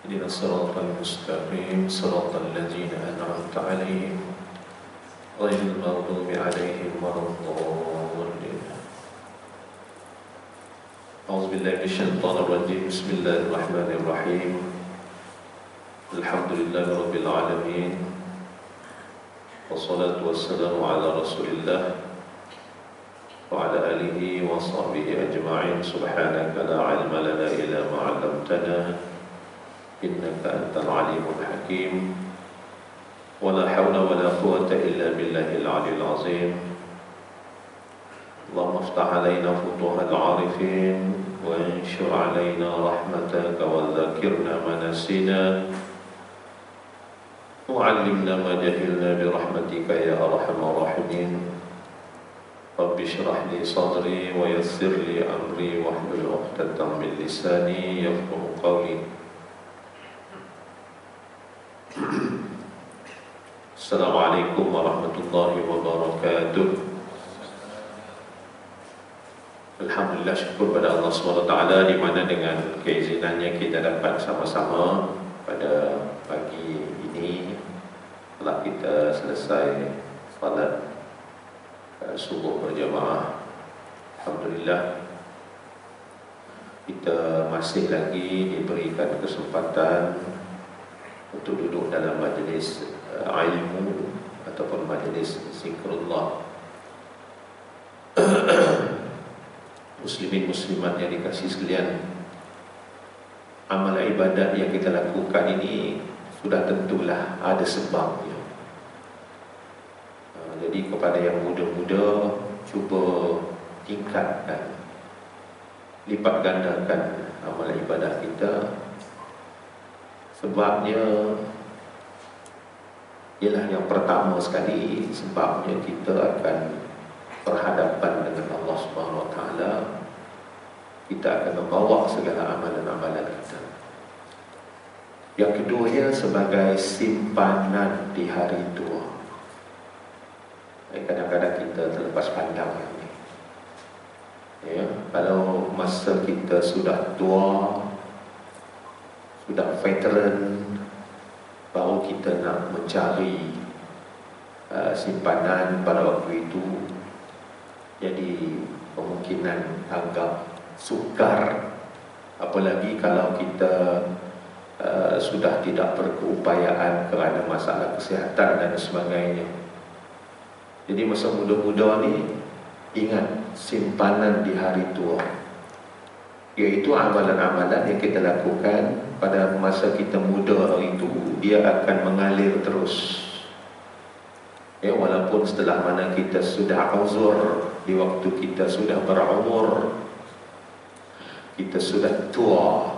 اهدنا الصراط المستقيم صراط الذين أنعمت عليهم غير المغضوب عليهم ولا الضالين. أعوذ بالله من الشيطان الرجيم. بسم الله الرحمن الرحيم. الحمد لله رب العالمين والصلاة والسلام على رسول الله وعلى آله وصحبه أجمعين. سبحانك لا علم لنا إلا ما علمتنا إنك أنت العليم الحكيم. ولا حول ولا قوة إلا بالله العلي العظيم. اللهم افتح علينا فتوح العارفين وانشر علينا رحمتك وذكرنا ما نسينا وعلمنا ما جهلنا برحمتك يا أرحم الراحمين. رب اشرح لي صدري ويسر لي أمري واحلل عقدة من لساني يفقهوا قولي. Assalamualaikum warahmatullahi wabarakatuh. Alhamdulillah, syukur pada Allah SWT di mana dengan keizinannya kita dapat sama-sama pada pagi ini setelah kita selesai salat subuh berjamaah. Alhamdulillah, kita masih lagi diberikan kesempatan untuk duduk dalam majlis ilmu ataupun majlis zikrullah. Muslimin muslimat yang dikasihi sekalian, amal ibadat yang kita lakukan ini sudah tentulah ada sebabnya. Jadi kepada yang muda-muda, cuba tingkatkan, lipat gandakan amal ibadat kita. Sebabnya ialah yang pertama sekali, sebabnya kita akan berhadapan dengan Allah Subhanahu Wa Taala. Kita akan membawa segala amalan-amalan kita. Yang keduanya sebagai simpanan di hari tua. Kadang-kadang kita terlepas pandang ini. Ya, kalau masa kita sudah tua, sudah veteran, baru kita nak mencari simpanan pada waktu itu. Jadi kemungkinan agak sukar. Apalagi kalau kita sudah tidak berkeupayaan kerana masalah kesihatan dan sebagainya. Jadi masa muda-muda ni ingat simpanan di hari tua, iaitu amalan-amalan yang kita lakukan pada masa kita muda hari itu, dia akan mengalir terus. Ya, walaupun setelah mana kita sudah uzur, di waktu kita sudah berumur, kita sudah tua.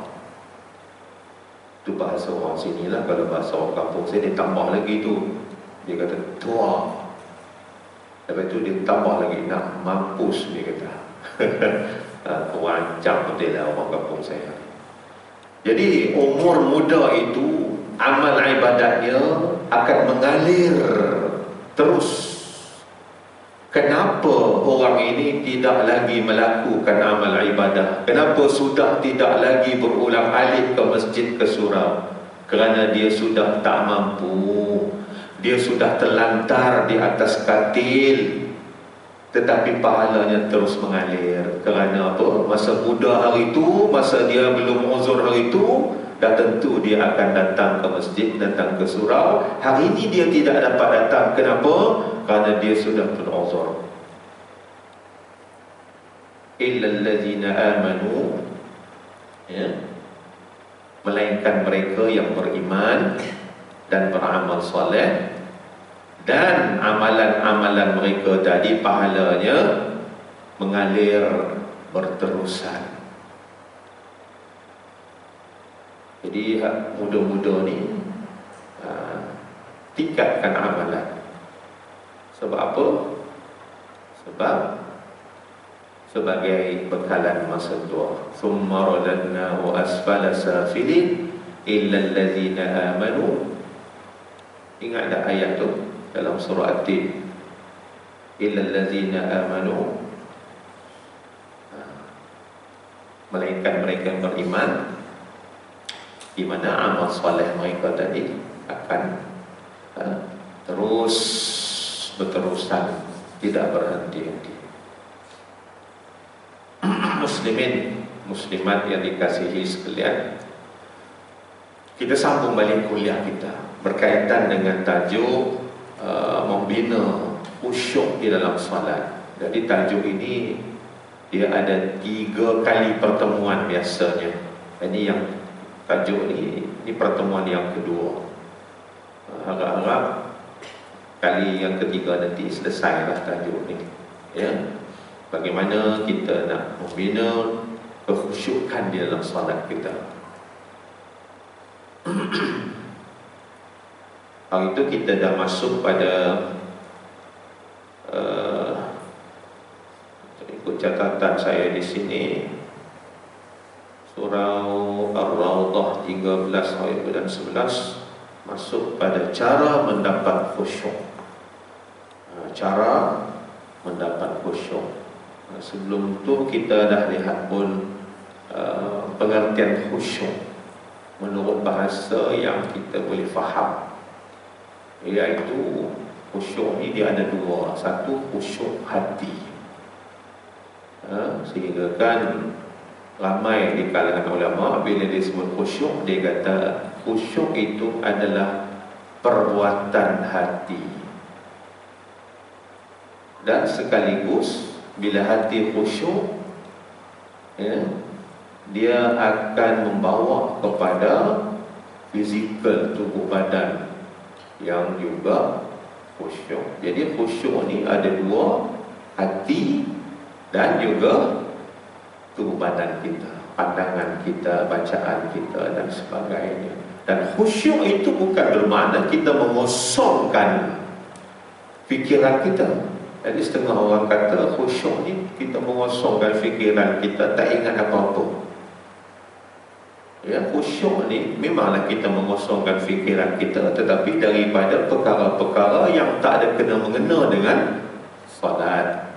Itu bahasa orang sini lah. Kalau bahasa orang kampung saya, dia tambah lagi tu. Dia kata tua. Lepas tu dia tambah lagi, nak mampus, dia kata. Perancang betul lah orang kampung saya. Jadi umur muda itu amal ibadatnya akan mengalir terus. Kenapa orang ini tidak lagi melakukan amal ibadah? Kenapa sudah tidak lagi berulang alik ke masjid, ke surau? Kerana dia sudah tak mampu. Dia sudah terlantar di atas katil, tetapi pahalanya terus mengalir. Kerana apa? Masa muda hari itu, masa dia belum uzur hari itu, dah tentu dia akan datang ke masjid, datang ke surau. Hari ini dia tidak dapat datang. Kenapa? Kerana dia sudah beruzur. Illal ladzina amanu, ya, melainkan mereka yang beriman dan beramal soleh, dan amalan-amalan mereka tadi pahalanya mengalir berterusan. Jadi muda-muda ni tingkatkan amalan. Sebab apa? Sebab sebagai bekalan masa tua. Thumma radadnahu asfala safilin illa allazina amanu. Ingat tak ayat tu dalam surah At-Tin? Illa allazina amanu, melainkan mereka yang beriman. di mana amal soleh mereka tadi akan terus berterusan, tidak berhenti-henti. Muslimin, muslimat yang dikasihi sekalian, kita sambung balik kuliah kita berkaitan dengan tajuk membina khusyuk di dalam salat. Jadi tajuk ini dia ada 3 kali pertemuan biasanya. Ini yang tajuk ini pertemuan yang kedua. Harap-harap kali yang ketiga nanti selesailah tajuk ini. Ya, bagaimana kita nak membina kekhusyukan di dalam salat kita. Hari itu kita dah masuk pada ikut catatan saya di sini, surah Ar-Rawdah 13 ayat dan 11, masuk pada cara mendapat khusyuk. Cara mendapat khusyuk. Sebelum tu kita dah lihat pun pengertian khusyuk menurut bahasa yang kita boleh faham, iaitu khusyuk ni dia ada 2. Satu, khusyuk hati, sehingga kan ramai di kalangan ulama bila disebut khusyuk, dia kata khusyuk itu adalah perbuatan hati, dan sekaligus bila hati khusyuk, dia akan membawa kepada fizikal tubuh badan yang juga khusyuk. Jadi khusyuk ni ada 2, hati dan juga tubuh badan kita, pandangan kita, bacaan kita dan sebagainya. Dan khusyuk itu bukan bermakna kita mengosongkan fikiran kita. Jadi setengah orang kata khusyuk ni kita mengosongkan fikiran kita, tak ingat apa-apa. Ya, khusyuk ni memanglah kita mengosongkan fikiran kita, tetapi daripada perkara-perkara yang tak ada kena-mengena dengan solat.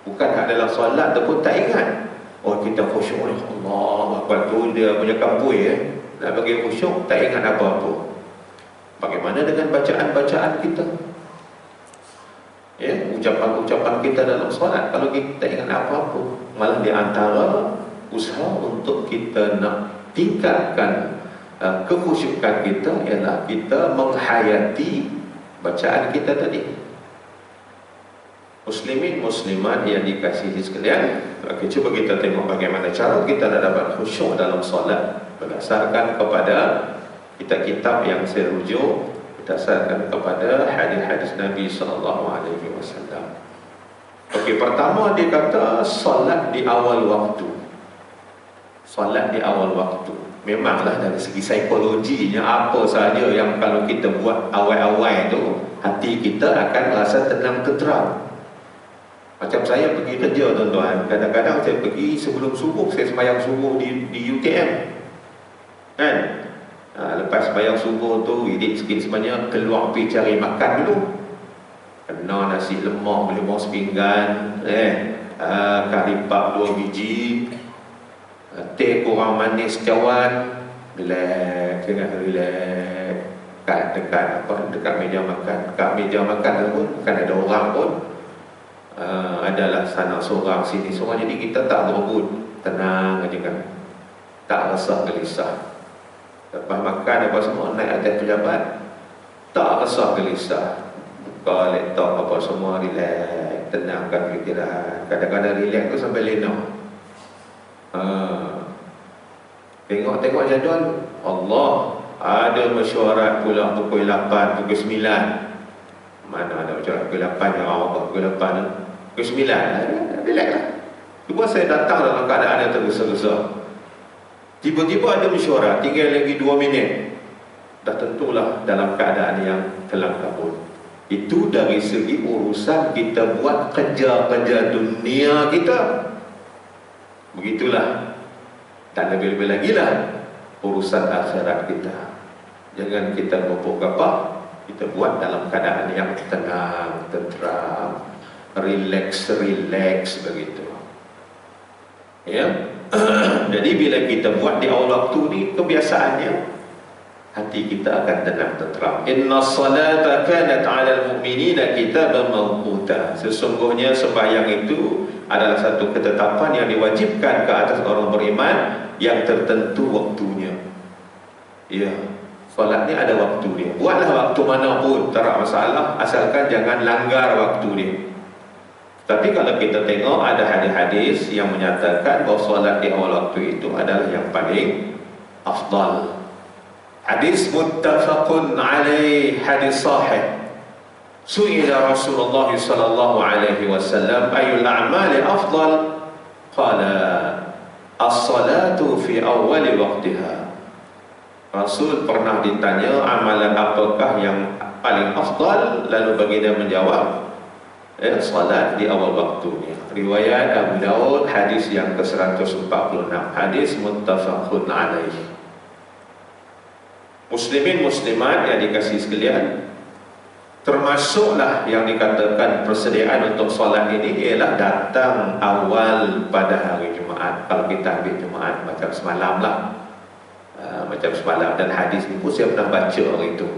Bukan hak dalam solat tu pun tak ingat. Oh, kita khusyuk ni, Allah Akbar, tu dia punya kampui nak bagi khusyuk, tak ingat apa-apa. Bagaimana dengan bacaan-bacaan kita? Ya, ucapan-ucapan kita dalam solat, kalau kita tak ingat apa-apa, malah di antara usaha untuk kita nak tingkatkan kekhusyukan kita ialah kita menghayati bacaan kita tadi. Muslimin muslimat yang dikasihi sekalian, cuba kita tengok bagaimana cara kita nak dapat khusyuk dalam solat berdasarkan kepada kitab-kitab yang saya rujuk, berdasarkan kepada hadis-hadis Nabi SAW. Okey, pertama dia kata solat di awal waktu. Solat di awal waktu. Memanglah dari segi psikologinya, apa sahaja yang kalau kita buat awal-awal tu, hati kita akan rasa tenang tenteram. Macam saya pergi kerja tuan-tuan, kadang-kadang saya pergi sebelum subuh, saya sembahyang subuh di UTM kan. Lepas sembahyang subuh tu, idik sikit sebenarnya keluar pergi cari makan dulu. Kena nasi lemak berlimau sepinggan, kari pap 2 biji, teh kurang manis cawan, relax, jangan relax. Dekat meja makan. Dekat meja makan pun bukan ada orang pun, adalah sana seorang sini seorang, jadi kita tak berebut, tenang aja kan, tak rasa gelisah. Lepas makan apa semua, naik atas pejabat, tak rasa gelisah, buka laptop apa semua, relax, tenangkan fikiran. Kadang-kadang relax tu sampai lena. Tengok-tengok jadual, Allah, ada mesyuarat pula pukul 8, pukul 9. Mana ada mesyuarat pukul 8 yang awak pukul 8, pukul 9, relax lah. Cuma saya datang dalam keadaan yang tergesa-gesa, tiba-tiba ada mesyuarat, tinggal lagi 2 minit, dah tentulah dalam keadaan yang kelam kabut. Itu dari segi urusan kita buat kerja-kerja dunia kita. Begitulah. Dan lebih-lebih lagi lah urusan akhirat kita. Jangan kita bopok gapah, kita buat dalam keadaan yang tenang, tenteram, relax begitu. Ya. Jadi bila kita buat di awal waktu ni, kebiasaannya hati kita akan tenang tenteram. Inna salata kanat 'alal mu'minina kitaban mawquta. Sesungguhnya sembahyang itu adalah satu ketetapan yang diwajibkan ke atas orang beriman yang tertentu waktunya. Ya, solat ni ada waktu dia. Buatlah waktu mana pun, tak ada masalah, asalkan jangan langgar waktu dia. Tapi kalau kita tengok ada hadis-hadis yang menyatakan bahawa solat di awal waktu itu adalah yang paling afdal. Hadis muttafaqun alaih, hadis sahih. Su'ila Rasulullah sallallahu alaihi wasallam ayyul a'mali afdal? Qala as-salatu fi awwali waqtiha. Rasul pernah ditanya amalan apakah yang paling afdal, lalu baginda menjawab, salat di awal waktunya. Riwayat Abu Daud, hadis yang ke-146, hadis muttafaqun alaih. Muslimin muslimat yang dikasihi sekalian, termasuklah yang dikatakan persediaan untuk solat ini ialah datang awal pada hari Jumaat. Kalau kita ambil Jumaat macam semalam lah, macam semalam, dan hadis ni pun saya pernah baca hari itu.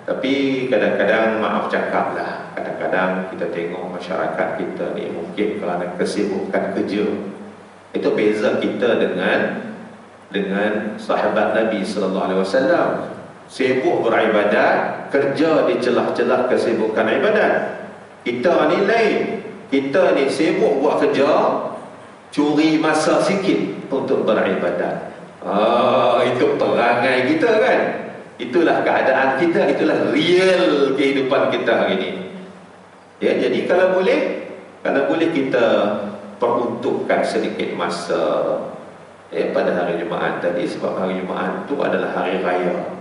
Tapi kadang-kadang, maaf cakap lah, kadang-kadang kita tengok masyarakat kita ni mungkin kerana kesibukan kerja, itu beza kita dengan sahabat Nabi sallallahu alaihi wasallam. Sibuk beribadat, kerja di celah-celah kesibukan ibadat. Kita ni lain. Kita ni sibuk buat kerja, curi masa sikit untuk beribadat. Itu perangai kita kan. Itulah keadaan kita, itulah real kehidupan kita hari ini. Ya, jadi kalau boleh kita peruntukkan sedikit masa pada hari Jumaat tadi, sebab hari Jumaat itu adalah hari raya.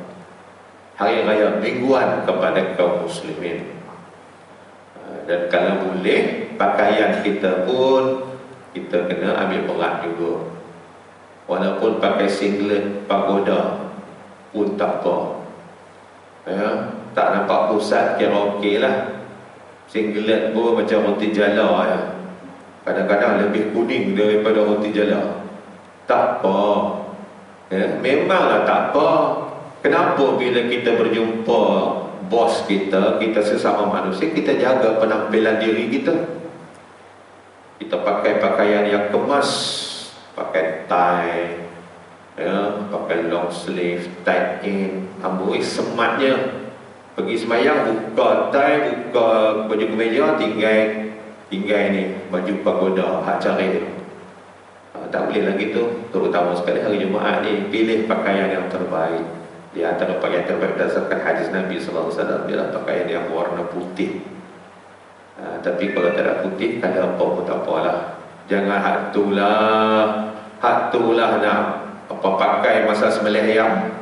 Hari raya mingguan kepada kaum muslimin. Dan kalau boleh, pakaian kita pun kita kena ambil berat juga. Walaupun pakai singlet pagoda pun tak apa. Tak nampak pusat, kira okey lah. Singlet pun macam roti jala ya. Kadang-kadang lebih kuning daripada roti jala. Tak apa. Memanglah tak apa. Kenapa bila kita berjumpa bos kita, kita sesama manusia, kita jaga penampilan diri kita. Kita pakai pakaian yang kemas, pakai tie, pakai long sleeve, tight in, amboi sematnya. Pergi semayang buka tie, buka baju kemeja, tinggal ni baju pagoda, hak cari. Tak boleh lagi tu. Terutama sekali hari Jumaat ni, pilih pakaian yang terbaik. Di antara pakaian terbaik berdasarkan hadis Nabi sallallahu alaihi wasallam ialah pakaian yang warna putih. Tapi kalau tak ada putih, tak ada apa pun tak apalah. Jangan hak tulah nak apa pakai masa sembelih ayam,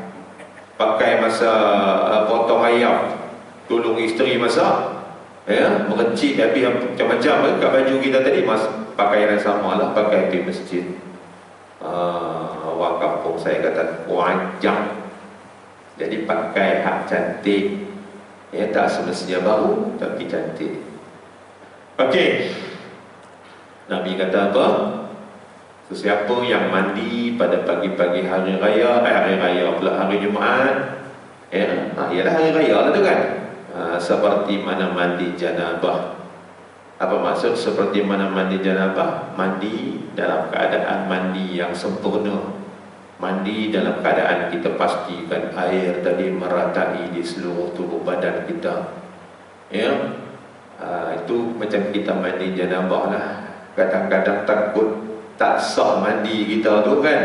pakai masa potong ayam, tolong isteri masak, merecik habis macam-macam kat baju kita tadi, pakaian yang sama lah, pakai pergi masjid. Orang kampung saya kata wajang. Jadi pakai hak cantik, tak semestinya baru, tapi cantik. Okey, Nabi kata apa? Sesiapa yang mandi pada pagi-pagi hari raya pula hari Jumaat, ialah hari raya lah tu kan, seperti mana mandi janabah. Apa maksud seperti mana mandi janabah? Mandi dalam keadaan mandi yang sempurna. Mandi dalam keadaan kita pastikan air tadi meratai di seluruh tubuh badan kita. Itu macam kita mandi janabah lah. Kadang-kadang takut tak sah mandi kita tu kan.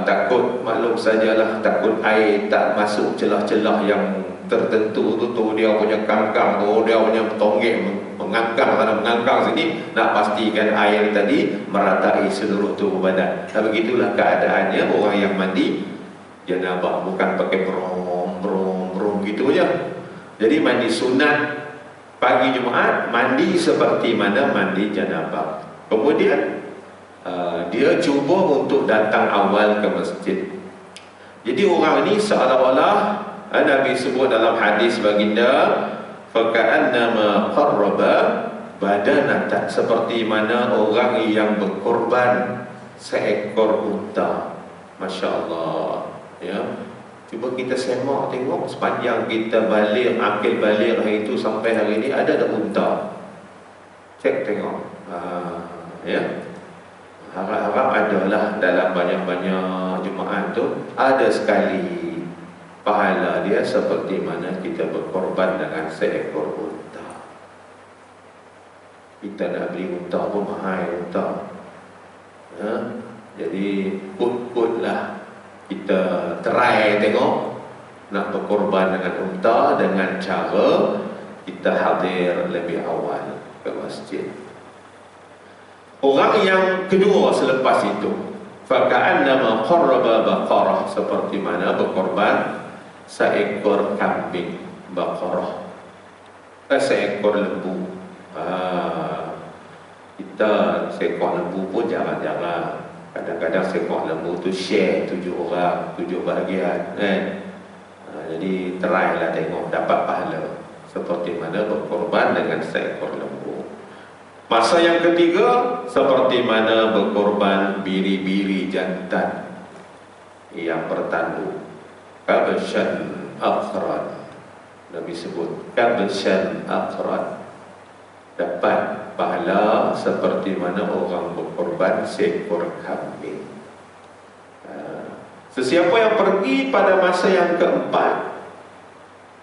Takut, maklum sajalah, takut air tak masuk celah-celah yang tertentu tu dia punya kangkang, dia punya tonggek mengangkang sini, nak pastikan air tadi meratai seluruh tubuh badan. Begitulah keadaannya orang yang mandi janabah, bukan pakai brom gitu aja. Jadi mandi sunat pagi Jumaat, mandi seperti mana mandi janabah. Kemudian dia cuba untuk datang awal ke masjid. Jadi orang ni seolah-olah Nabi sebut dalam hadis baginda, faka'annama qarraba badanatan, seperti mana orang yang berkorban seekor unta. Masya Allah, ya. Cuba kita semak tengok sepanjang kita balik, akil balik hari itu sampai hari ini ada tak unta? Cek tengok. Ya. Harap-harap adalah dalam banyak-banyak jemaah tu ada sekali pahala dia seperti mana kita berkorban dengan seekor unta. Kita nak beli unta pun mahal unta. Ya. Jadi put-putlah kita try tengok nak berkorban dengan unta dengan cara kita hadir lebih awal ke masjid. Orang yang kedua selepas itu, faka'annama qarraba baqarah, seperti mana berkorban seekor kambing, baqarah, seekor lembu. Kita seekor lembu pun jarang-jarang. Kadang-kadang seekor lembu tu share 7 orang, 7 bahagian, jadi try lah tengok dapat pahala seperti mana berkorban dengan seekor lembu. Masa yang ketiga, seperti mana berkorban biri-biri jantan yang bertanduk. Kabshan aqran, Nabi sebut kabshan aqran, dapat pahala seperti mana orang berkorban seekor kambing. Sesiapa yang pergi pada masa yang keempat,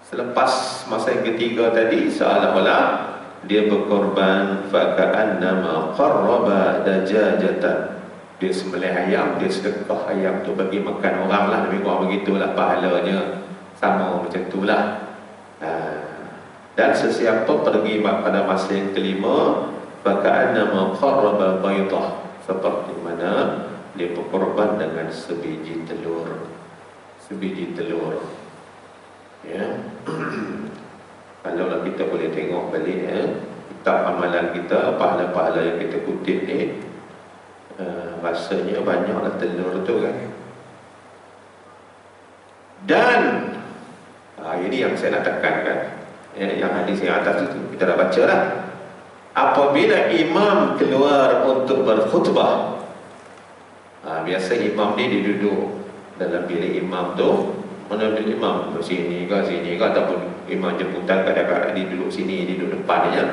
selepas masa yang ketiga tadi, seolah-olah dia berkorban faka'annama qarraba dajajatan, dia sembelih ayam, dia sedekah ayam tu bagi makan orang lah, lebih kurang begitulah pahalanya, sama macam itulah. Dan sesiapa pergi pada masa yang kelima, faka'annama qarraba baydah, seperti mana dia berkorban dengan sebiji telur. Sebiji telur, ya. Kalau kita boleh tengok balik, kitab amalan kita, pahala-pahala yang kita kutip ni, rasanya banyaklah telur tu kan. Dan ini yang saya nak tekankan, yang hadis yang atas itu kita dah baca lah. Apabila imam keluar untuk berkhutbah, biasa imam ni dia duduk dalam bilik imam tu. Mana bilik imam? Sini ke ataupun imam jemputan, kadang-kadang dia duduk sini, dia duduk depan je.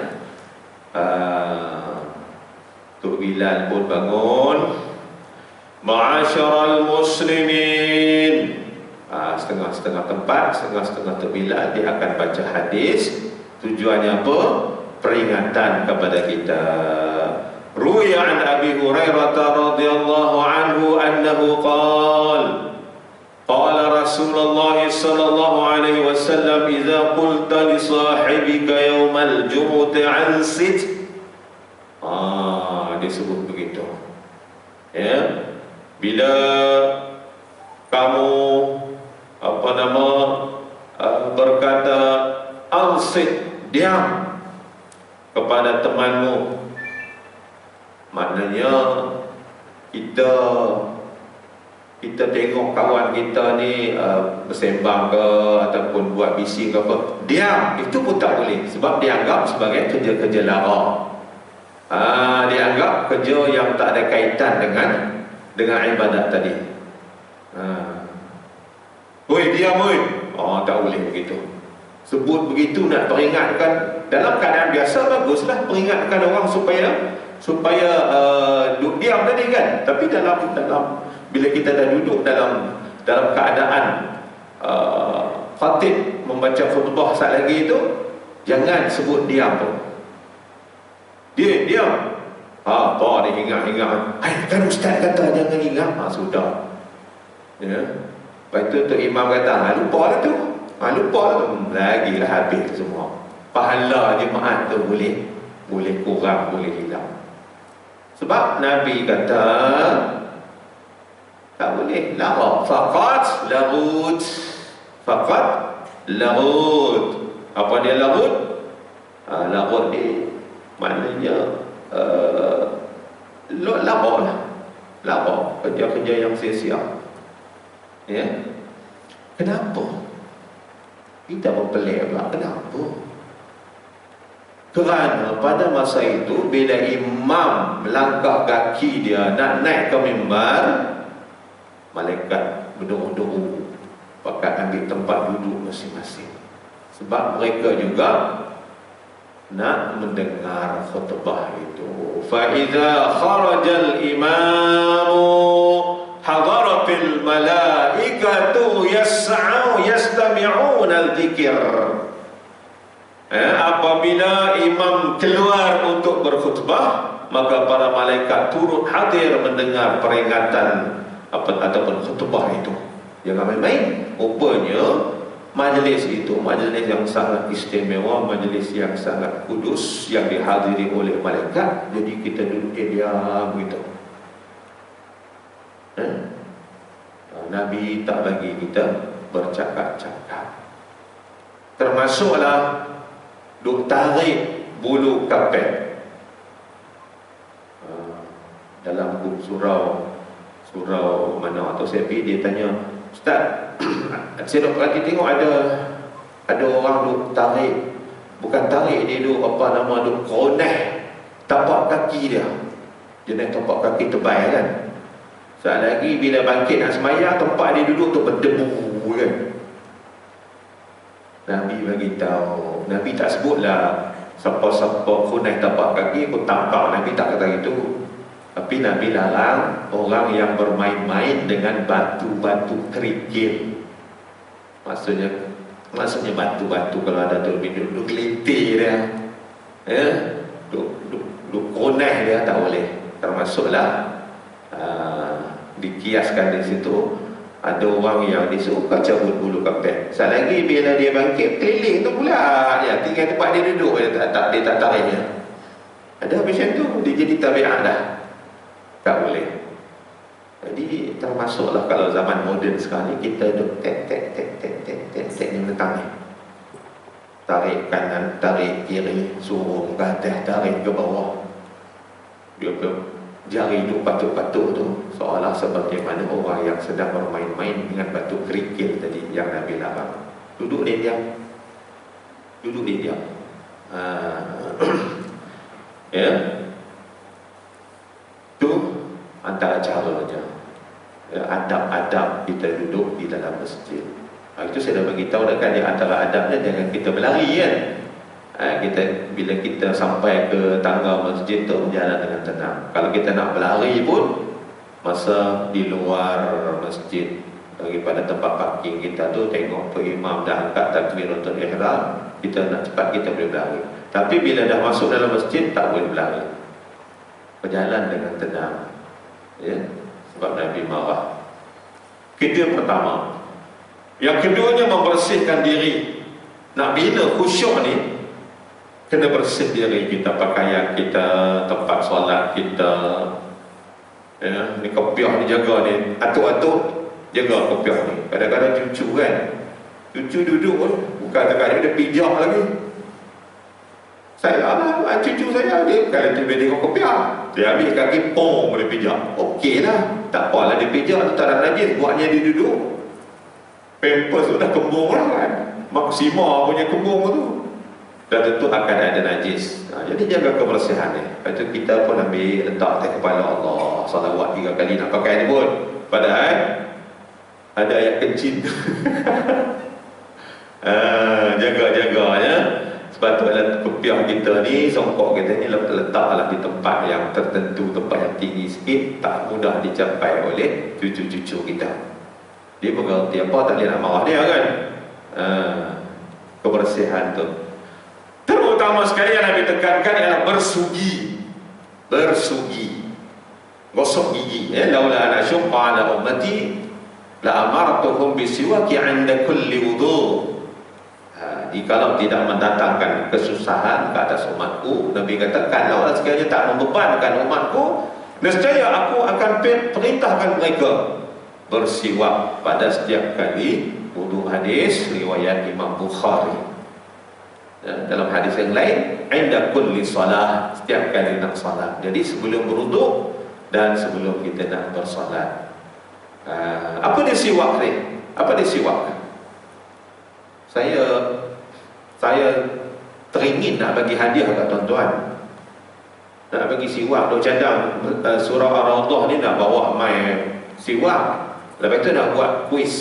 Tok Bilal pun bangun, ma'asyaral muslimin. Setengah-setengah tempat, setengah-setengah Tok Bilal dia akan baca hadis. Tujuannya apa? Peringatan kepada kita. Ruwiya an Abi Hurairah radhiyallahu anhu annahu qala qala Rasulullah sallallahu alaihi wasallam idza qulta li sahibika yawmal jumu'ati ansit. Disebut begitu, ya. Bila kamu berkata ansit, diam kepada temanmu, maknanya kita tengok kawan kita ni bersembang ke ataupun buat bising ke apa, diam, itu pun tak boleh, sebab dianggap sebagai kerja-kerja lara. Dianggap kerja yang tak ada kaitan dengan ibadat tadi. Oi, diam oi. Tak boleh begitu. Sebut begitu nak peringatkan. Dalam keadaan biasa baguslah peringatkan orang supaya duduk diam tadi kan. Tapi dalam bila kita dah duduk dalam keadaan khatib membaca khutbah saat lagi itu, jangan sebut diam tu. Dia diam. Apa dia ingat-ingat. Kan ustaz kata jangan ingat. Sudah. Ya. Lepas itu Tok Imam kata, lupa lah tu. Lupa lah tu. Lagilah habis semua. Pahala jemaat tu boleh kurang, boleh hilang. Sebab Nabi kata tak boleh lara. Faqat larut. Apa dia larut? Larut ni maknanya lara lah. Lara, kerja-kerja yang sia-sia. Ya. Kenapa? Kita berpelik pula. Kenapa? Kerana pada masa itu bila imam melangkah kaki dia nak naik ke mimbar, malaikat berduru-duru pakat ambil tempat duduk masing-masing. Sebab mereka juga nak mendengar khutbah itu. Fa idza kharajal imamu hadaratil malaikatu yas'au yastami'una al-dzikr. Apabila imam keluar untuk berkhutbah, maka para malaikat turut hadir mendengar peringatan ataupun khutbah itu. Jangan main-main. Rupanya majlis itu majlis yang sangat istimewa, majlis yang sangat kudus, yang dihadiri oleh malaikat. Jadi kita duduk diam begitu. Nabi tak bagi kita bercakap-cakap. Termasuklah duk tarik bulu kapet. Dalam buku surau mana atau saya pergi, dia tanya, Ustaz, saya duk perhati tengok ada orang duk tarik, bukan tarik, dia duk duk konek tapak kaki dia. Dia naik tapak kaki tebal kan. Saat lagi bila bangkit nak sembahyang, tempat dia duduk tu berdebu kan. Nabi bagi tahu, Nabi tak sebutlah siapa-siapa konek tapak kaki aku tampak, Nabi tak kata itu. Tapi Nabi larang orang yang bermain-main dengan batu-batu kerikil. Maksudnya batu-batu kalau ada tu duduk gelintir dia. Duduk konek dia tak boleh. Termasuklah dikiaskan di situ ada orang yang disuruh cabut bulu kapet. Sekali lagi bila dia bangkit keliling tu pula ya, tinggal tempat dia duduk, dia tak tariknya. Ada macam tu, dia jadi tabiat dah. Tak boleh. Jadi termasuklah kalau zaman moden sekali kita duduk tek ni menentang ni. Tarik kanan, tarik kiri, suruh ke atas, tarik ke bawah. Dia ke jari itu patuk-patuk tu seolah sebagaimana orang yang sedang bermain-main dengan batu kerikil tadi yang Nabi larang. Duduk dia diam. Ya. Tu antara caranya. Adab-adab kita duduk di dalam masjid. Itu saya dah bagi tahu dekat dia, antara adabnya jangan kita berlari kan. Bila kita sampai ke tangga masjid tu berjalan dengan tenang. Kalau kita nak berlari pun masa di luar masjid daripada tempat parking kita tu, tengok imam dah angkat takbiratul ihram, kita nak cepat kita boleh berlari. Tapi bila dah masuk dalam masjid tak boleh berlari. Berjalan dengan tenang. Ya, sebab Nabi marah. Itu yang pertama. Yang keduanya membersihkan diri. Nak bina khusyuk ni, kena bersih diri kita, pakaian kita, tempat solat kita. Ya, ni kopiah dijaga ni, atuk-atuk jaga kopiah ni. Kadang-kadang cucu kan, cucu duduk pun bukan sekali dia pijak lagi. Cucu saya dia kalau dia tengok kopiah, dia ambil kaki pom boleh pijak. Okey lah, tak apalah dia pijak tu tak ada najis, buatnya dia duduk. Pampers tu dah kembung lah kan, maksima punya kembung tu. Dan tentu akan ada najis. Jadi jaga kebersihan ni. Lepas tu kita pun ambil letak atas kepala Allah, salawat 3 kali nak pakai ni pun. Padahal ada ayat kencing. Jaga-jaga ya. Sebab tu dalam kopiah kita ni, songkok kita ni letaklah di tempat yang tertentu, tempat yang tinggi sikit, tak mudah dicapai oleh cucu-cucu kita. Dia bergerti apa, tak boleh nak marah dia kan. Kebersihan tu terutama sekali yang Nabi tekankan ialah bersugi. Gosok gigi. Laula an asyqa ala ummati la amartuhum bisiwaki 'inda kulli wudu. Jikalau tidak mendatangkan kesusahan ke atas umatku, Nabi kata, kalau sekiranya tak membebankan umatku, nescaya aku akan perintahkan mereka bersiwak pada setiap kali wudu. Hadis riwayat Imam Bukhari. Dalam hadis yang lain, inda kulli salah, setiap kali nak salat. Jadi sebelum berwudu dan sebelum kita nak bersalat. Apa dia siwak ni? Apa dia siwak? Saya teringin nak bagi hadiah kat tuan-tuan, nak bagi siwak duk cadang surah Ar-Rawdah ni, nak bawa mai siwak, lepas tu nak buat kuis,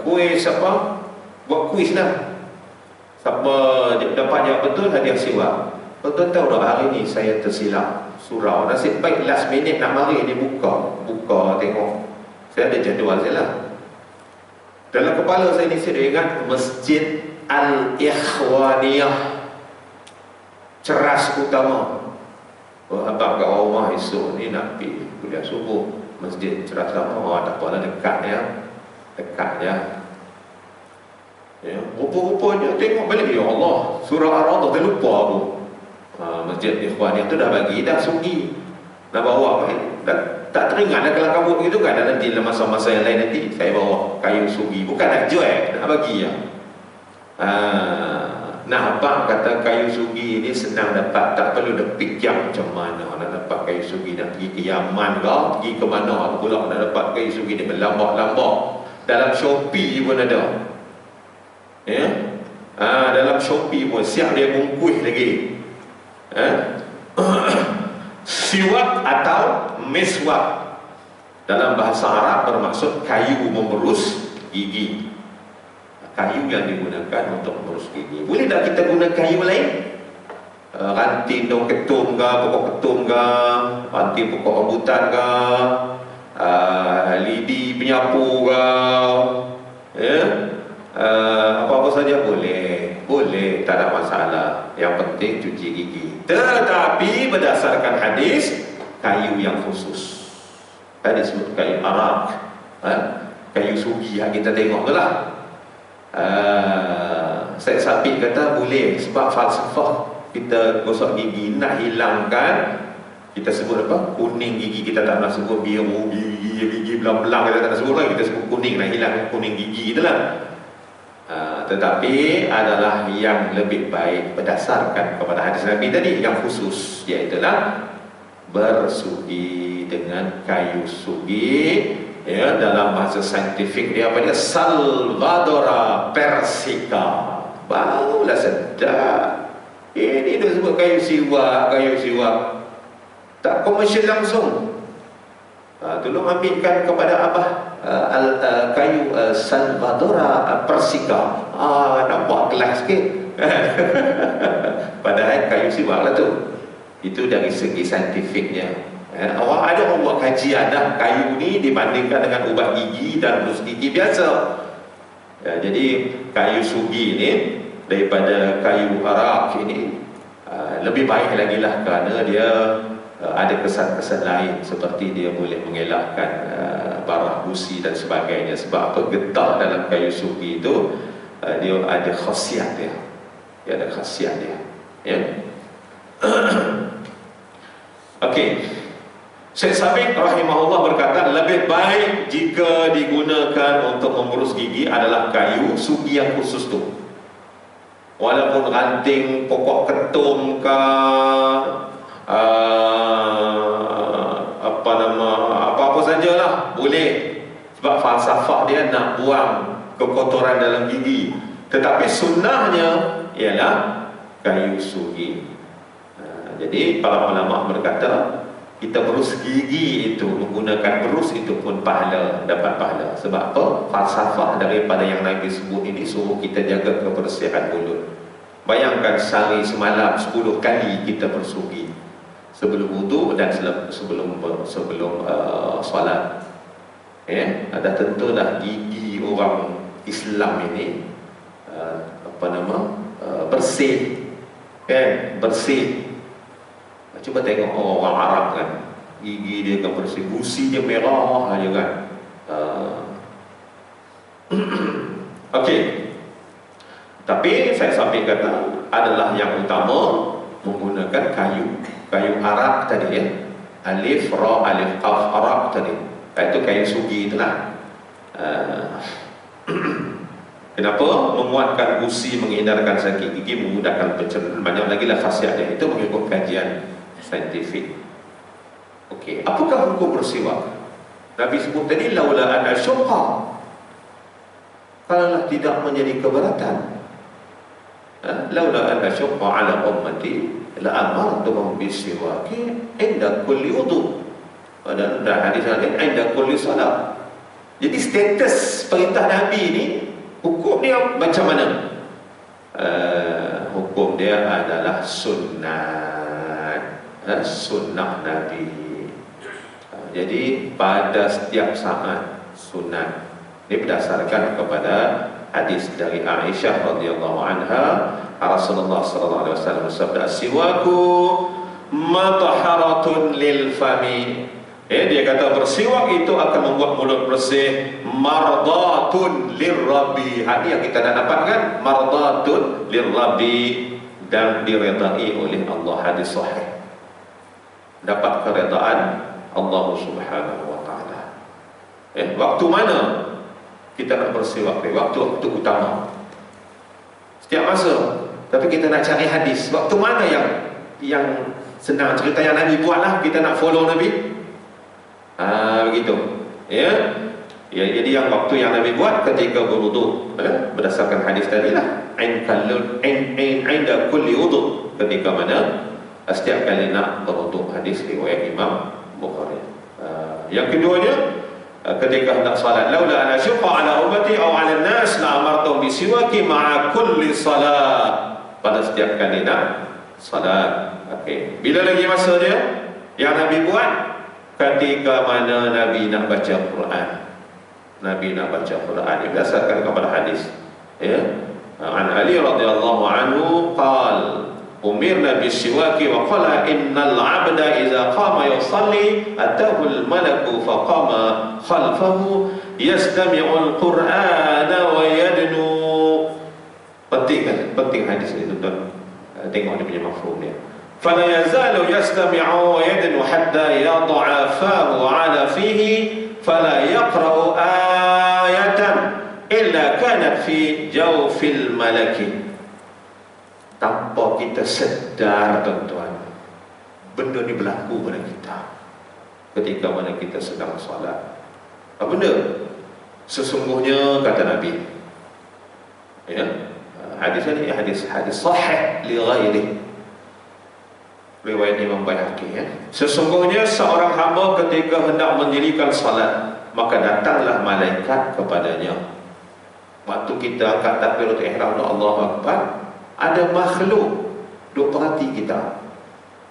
kuis apa, buat kuis lah, siapa dapat jawab betul hadiah siwak. Tuan-tuan tahu tak, hari ni saya tersilap surau, nasib baik last minute nak mari ni buka tengok, saya ada jadual saya lah dalam kepala saya ni. Saya ingat Masjid Al-Ikhwaniyah Ceras Utama. Abang kat rumah esok ni nak pergi kuliah subuh Masjid Ceras Utama. Tak apalah, dekat je. Ya, rupa-rupanya tengok balik, ya Allah, surah Ar-Rawdah terlupa aku. Masjid Ikhwaniyah tu dah bagi, dah sugi, nak bawa tak teringat lah kalau kamu begitu kan. Dan nanti dalam masa-masa yang lain nanti saya bawa kayu sugi, bukan nak jual, nak bagi ya. Nah, abang kata kayu sugi ni senang dapat, tak perlu dah fikir macam mana nak dapat kayu sugi, nak pergi ke Yaman ke, pergi ke mana pula nak dapat kayu sugi ni, berlambak-lambak. Dalam Shopee pun ada, ya. Dalam Shopee pun siap dia bungkus lagi. Siwak atau miswak dalam bahasa Arab bermaksud kayu memberus gigi. Kayu yang digunakan untuk memberus gigi. Boleh tak kita guna kayu lain? Ranting daun ketum ke, pokok ketum ke, ranting pokok rambutan ke, lidi penyapu ke, ya? Apa-apa saja boleh, tak ada masalah. Yang penting cuci gigi. Tetapi berdasarkan hadis, kayu yang khusus. Tadi sebut kayu arak, kayu sugi yang kita tengok tu lah. Syed Sabiq kata boleh, sebab falsafah kita gosok gigi nak hilangkan, kita sebut apa, kuning gigi, kita tak nak sebut biru gigi belang-belang, kita tak nak sebut lagi, kita sebut kuning, nak hilang kuning gigi tu lah. Tetapi adalah yang lebih baik berdasarkan kepada hadis Nabi tadi yang khusus, iaitulah bersugi dengan kayu sugi, ya, dalam bahasa saintifik dia apa dia, Salvadora persica. Barulah sedap. Ini dia sebut kayu siwak, tak komersial langsung. Tolong ambilkan kepada abah kayu Salvadora persica. Nampak kelas sikit. Padahal kayu siwak lah tu. Itu dari segi saintifiknya. Ada orang buat kajian dah, kayu ni dibandingkan dengan ubat gigi dan berus gigi biasa. Jadi kayu sugi ni daripada kayu arak ini lebih baik lagi lah, kerana dia ada kesan-kesan lain, seperti dia boleh mengelakkan barah busi dan sebagainya. Sebab apa? Getah dalam kayu sugi itu dia ada khasiat dia. Ya. Okey. Syekh Sabiq rahimahullah berkata, lebih baik jika digunakan untuk memberus gigi adalah kayu sugi yang khusus tu. Walaupun ranting pokok ketum ke, apa-apa sajalah boleh. Sebab falsafah dia nak buang kekotoran dalam gigi. Tetapi sunnahnya ialah kayu sugi. Jadi para ulama berkata, kita berus gigi itu, menggunakan berus itu pun pahala, dapat pahala. Sebab apa? Falsafah daripada yang Nabi sebut ini suruh kita jaga kebersihan mulut. Bayangkan sehari semalam 10 kali kita bersugi, sebelum wudu dan sebelum solat. Ada tentulah gigi orang Islam ini bersih, bersih. Cuba tengok orang Arab kan, gigi dia kan bersih, gusi dia merah aja kan. Okey. Tapi saya sampai kata adalah yang utama menggunakan kayu arak tadi, ya. Alif ra alif qaf arak tadi. Itu kayu sugi itulah. Kenapa? Menguatkan gusi, menghindarkan sakit gigi, memudahkan pencernaan, banyak lagi lah khasiat dia. Itu mengikut kajian saintifik. Okey, apakah hukum bersiwak? Nabi sebut tadi, laula an asyqa, kalaulah tidak menjadi keberatan. laula an asyqa ala ummati la amartuhum bisiwaki inda kulli wudu. Dan hadis lain inda kulli salat. Jadi status perintah Nabi ni, hukum dia macam mana? Hukum dia adalah sunnah, sunnah Nabi. Jadi pada setiap saat sunnah. Ini berdasarkan kepada hadis dari Aisyah radhiyallahu anha, Rasulullah sallallahu alaihi wasallam bersabda, "Siwaku mataharatun lil fami." Dia kata bersiwak itu akan membuat mulut bersih, mardatun lirabbi. Ini yang kita nak dapatkan, mardatun lirabbi, dan diredai oleh Allah. Hadis sahih. Dapat keredaan Allah Subhanahu wa taala. Waktu mana kita nak bersiwak? Waktu utama. Setiap masa. Tapi kita nak cari hadis. Waktu mana yang senang, cerita yang Nabi buatlah, kita nak follow Nabi. Begitu. Jadi yang waktu yang Nabi buat ketika berwudu, berdasarkan hadis tadi lah, inda kulli wudu, ketika mana setiap kali nak berwudu. Hadis riwayat Imam Bukhari. Yang keduanya, ketika hendak salat, laula an asyqa ala ummati aw ala an-nas la amartum bisiwaki ma'a kulli salat. Pada setiap kali nak salat. Okey. Bila lagi masa dia yang Nabi buat? Ketika mana Nabi nak baca Quran. Nabi nak baca Quran, berdasarkan kepada hadis. An Ali radhiyallahu anhu qala umirna bisiwaki wa qala innal 'abda idza qama yusalli atahu al-malaku faqama khalfahu yastami'u al-Qur'ana wa yadnu. Penting kan? Penting hadis ini, tuan. Tengok dia punya mafhum dia. فلا يزال يستمع ويدن حتى يضع فاه على فيه فلا يقرأ آية إلا كانت في جوف الملك. Tanpa kita sedar, tuan-tuan, benda ni berlaku pada kita ketika mana kita sedang solat. Apa benda? Sesungguhnya, kata Nabi, hadis ini hadis sahih li ghairi, riwayat Imam Baihaqi. Sesungguhnya seorang hamba ketika hendak mendirikan salat, maka datanglah malaikat kepadanya. Waktu kita angkat takbiratul ihram, Allahu Akbar, ada makhluk duk perhati kita.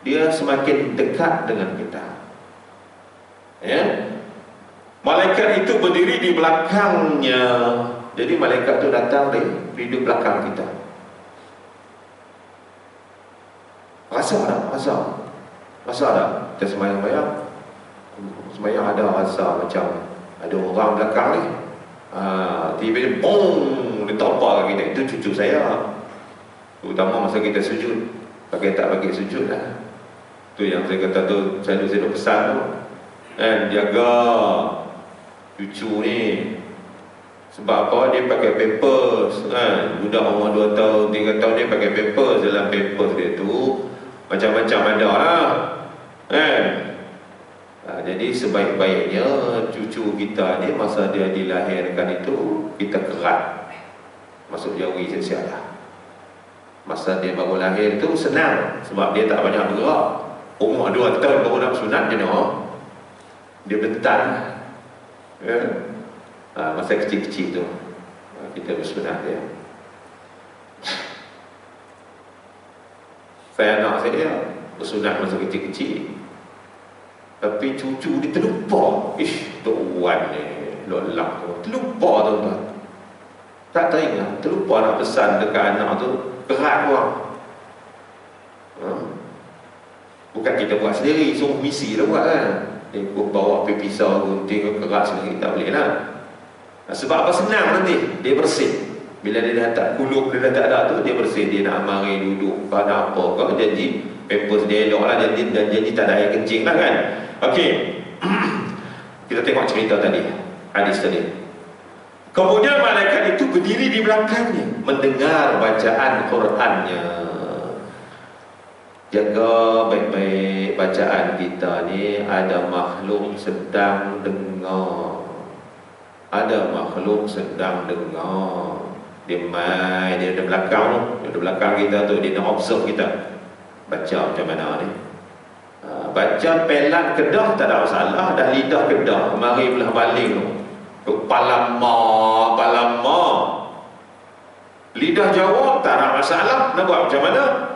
Dia semakin dekat dengan kita. Malaikat itu berdiri di belakangnya. Jadi malaikat itu datang di belakang kita. Rasa tak? Rasa tak? Kita semayang-mayang, ada rasa macam ada orang belakang ni. Tiba-tiba boom, dia tapak kita. Itu cucu saya. Terutama masa kita sujud. Pakai tak pakai sujud lah. Tu yang saya kata tu, saya duk pesan tu, jaga cucu ni. Sebab apa? Dia pakai pampers, budak umur 2 tahun, 3 tahun dia pakai pampers. Dalam pampers dia tu macam-macam ada lah. Jadi sebaik-baiknya cucu kita ni masa dia dilahirkan itu, kita kerat masuk jawi siap-siap lah. Masa dia baru lahir itu senang, sebab dia tak banyak bergerak. Umur 2 tahun baru nak sunat je dia bentar. Masa kecil-kecil tu kita bersunat dia. Saya anak saya bersunat masa kecil-kecil, tapi cucu dia terlupa. Tok Wan ni lolak tu terlupa, tuan-tuan. Tak teringat, terlupa nak pesan dekat anak tu. Kerat orang. Bukan kita buat sendiri, suruh misi lah buat kan. Bawa pergi pisau, gunting, kerat sendiri, tak boleh lah. Sebab apa? Senang nanti dia bersih. Bila dia dah tak kulup, dia dah tak ada tu, dia bersih. Dia nak mari duduk, pada apa kau janji pampers dia elok lah, janji tak ada air kencing lah kan. Okey. Kita tengok cerita tadi, hadis tadi. Kemudian malaikat itu berdiri di belakangnya, mendengar bacaan Qurannya. Jaga baik-baik bacaan kita ni, ada makhluk sedang dengar. Ada makhluk sedang dengar. Dia main, dia ada belakang tu, pada belakang kita tu, dia nak observe kita. Baca macam mana ni? Baca pelan Kedah tak ada masalah, dah lidah Kedah, mari belah baling tu. Palama. Lidah Jawa tak ada masalah, nak buat macam mana?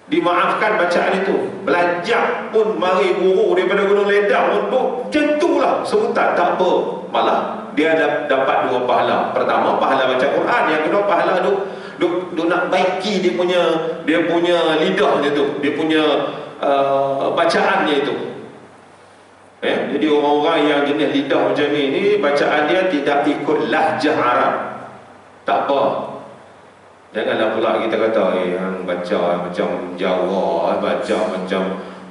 Dimaafkan bacaan itu. Belajar pun mari guru daripada Gunung Ledang pun macam itulah sebutan, tak apa. Malah dia dapat dua pahala. Pertama pahala baca Quran, yang kedua pahala duk nak baiki dia punya lidahnya tu, dia punya bacaannya itu. Jadi orang-orang yang jenis lidah macam ni bacaan dia tidak ikut lahjah Arab, tak apa. Janganlah pula kita kata yang baca macam Jawa, baca macam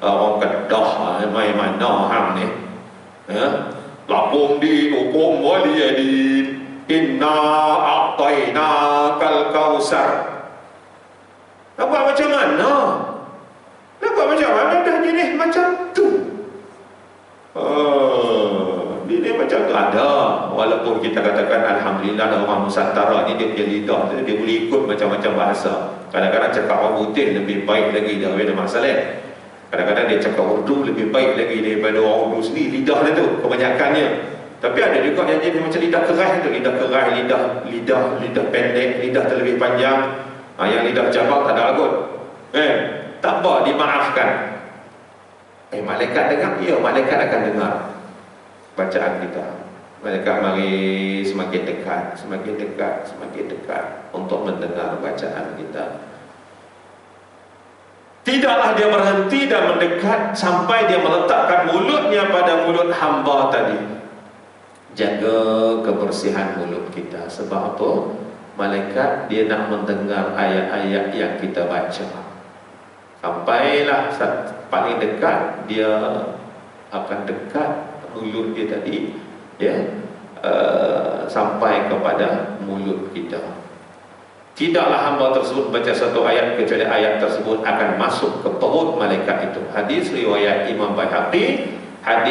orang Kedah, main mana hang ni. Lapung di hukum waliyadin inna a'tayna kal kausar. Nak buat macam mana? Nak buat macam mana dah jenis macam tu? Jenis macam tu ada. Walaupun kita katakan alhamdulillah orang Nusantara ni dia punya lidah tu, dia boleh ikut macam-macam bahasa. Kadang-kadang cakap orang putih lebih baik lagi daripada Mak Saleh. Kadang-kadang dia cakap Urdu lebih baik lagi daripada orang Urdu sendiri, lidah dia tu kebanyakannya. Tapi ada juga yang jadi macam lidah keras tu, lidah keras, lidah pendek, lidah terlebih panjang. Yang lidah cabang tak ada agut. Tak apa, dimaafkan. Malaikat dengar? Ya, malaikat akan dengar bacaan kita. Malaikat mari semakin dekat untuk mendengar bacaan kita. Tidaklah dia berhenti dan mendekat sampai dia meletakkan mulutnya pada mulut hamba tadi. Jaga kebersihan mulut kita. Sebab apa? Malaikat dia nak mendengar ayat-ayat yang kita baca. Sampailah paling dekat, dia akan dekat mulut dia tadi, sampai kepada mulut kita. Tidaklah hamba tersebut baca satu ayat kecuali ayat tersebut akan masuk ke perut malaikat itu. Hadis riwayat Imam Baihaqi.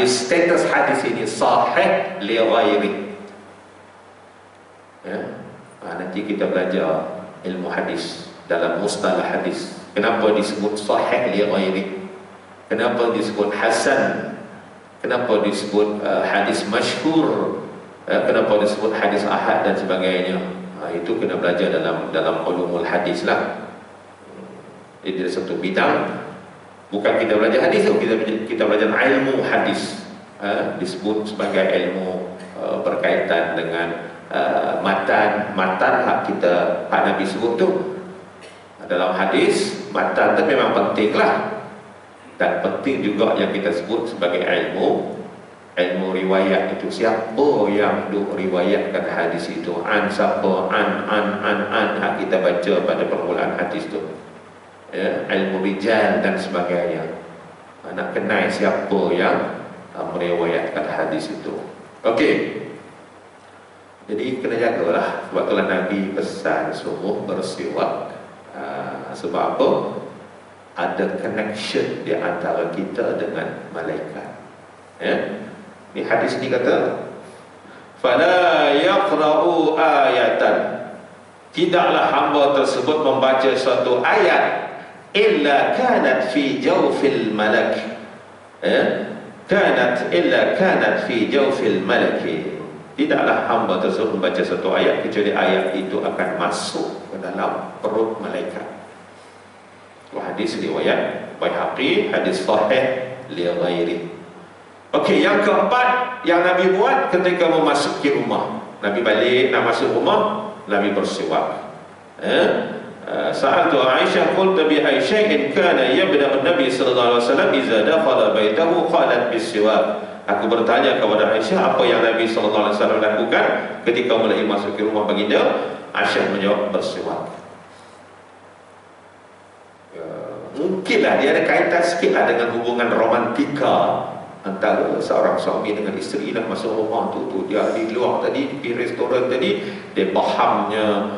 Status hadis ini sahih li ghairi. Nanti kita belajar ilmu hadis dalam mustalah hadis. Kenapa disebut sahih li ghairi? Kenapa disebut hasan? Kenapa disebut hadis masyhur? Kenapa disebut hadis ahad dan sebagainya? Itu kena belajar dalam ulumul hadis lah. Ini satu bidang. Bukan kita belajar hadis tu, kita belajar ilmu hadis. Disebut sebagai ilmu berkaitan dengan matan hak Nabi sebut tu. Dalam hadis matan tu memang penting lah. Dan penting juga yang kita sebut sebagai ilmu riwayat itu. Siapa yang riwayatkan hadis itu, siapa, hak kita baca pada permulaan hadis itu. Ilmu rijal dan sebagainya. Nak kenal siapa yang meriwayatkan hadis itu. Okey. Jadi kena jagalah. Sebab itulah Nabi pesan suruh bersiwak. Sebab apa? Ada connection di antara kita dengan malaikat. Ini hadis ni kata, fala yaqra'u ayatan, tidaklah hamba tersebut membaca suatu ayat illa kanat fi jawfil malak. Kanat fi jawfil malak. Tidaklah hamba tersebut membaca satu ayat kecuali ayat itu akan masuk ke dalam perut malaikat. Hadis riwayat Baihaqi, hadis sahih li ghairi. Okey, yang keempat yang Nabi buat ketika memasuki rumah. Nabi balik nak masuk rumah, Nabi bersiwak. Sa'altu Aisyah qultu bi ayyi shay'in kana yabda'u an-nabi sallallahu alaihi wasallam idza dakhala baitahu qalat bis-siwak. Aku bertanya kepada Aisyah apa yang Nabi sallallahu alaihi wasallam lakukan ketika mulai masuk ke rumah baginda. Aisyah menjawab bersiwak. Mungkinlah dia ada kaitan sikitlah dengan hubungan romantika antara seorang suami dengan isteri. Nak masuk rumah tu dia di luar tadi, di restoran tadi, dia fahamnya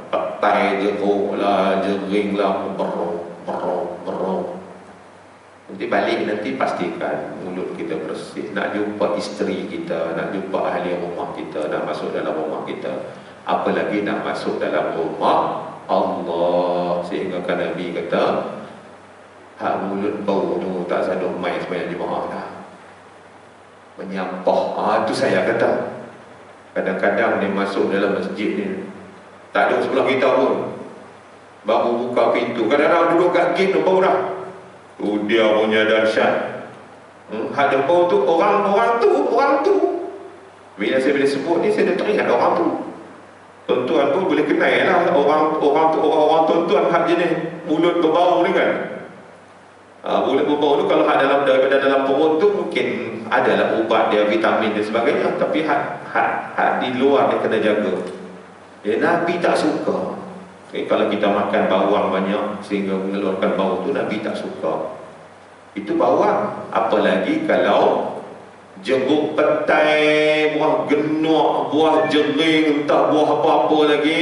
petai jeruk lah, jering lah, berong. Nanti balik, nanti pastikan mulut kita bersih. Nak jumpa isteri kita, nak jumpa ahli rumah kita, nak masuk dalam rumah kita, apalagi nak masuk dalam rumah Allah. Sehingga kan Nabi kata, hak mulut bau tu tak sadar main sebanyak jemaah dah, menyampah. Itu saya kata, kadang-kadang dia masuk dalam masjid ni tak ada sebelah kita pun, baru buka pintu, kadang-kadang duduk kat gate tu bau dah. Dia punya dahsyat. Ada bau tu orang tu. Bila saya boleh sebut ni, saya dah teringat orang tu. Tuan-tuan pun boleh kenal lah orang tuan-tuan hak jenis mulut berbau ni kan. Mulut berbau tu kalau hak daripada dalam perut tu mungkin adalah ubat dia, vitamin dan sebagainya, tapi hak di luar dia kena jaga. Nabi tak suka. Kalau kita makan bawang banyak sehingga mengeluarkan bau tu, Nabi tak suka. Itu bawang. Apalagi kalau jeruk petai, buah genuk, buah jering, entah buah apa-apa lagi.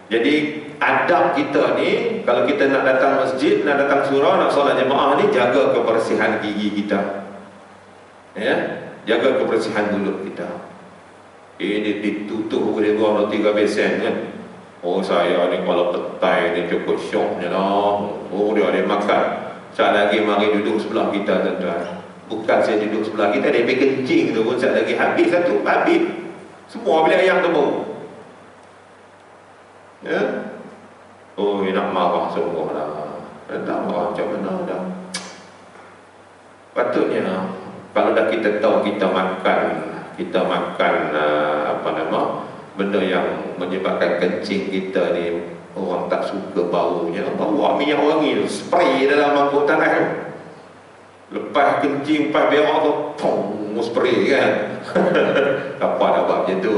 Jadi adab kita ni, kalau kita nak datang masjid, nak datang surau, nak solat jemaah ni, jaga kebersihan gigi kita, jaga kebersihan mulut kita. Ini ditutup boleh buang 3 besen kan. Saya ni kalau petai ni cukup syoknya lah. Dia makan. Sekejap lagi mari duduk sebelah kita, tuan-tuan. Bukan saya duduk sebelah kita, dia pergi kencing tu pun sekejap lagi habis satu. Habis semua bilik ayam tu bau. Nak marah sungguh lah. Tak marah macam mana dah. Patutnya kalau dah kita tahu kita makan benda yang menyebabkan kencing kita ni, orang tak suka baunya, bawa minyak wangi, spray dalam mangkuk tanah tu. Lepas kencing, lepas berak tu, pong, spray kan. Apa dah buat macam tu.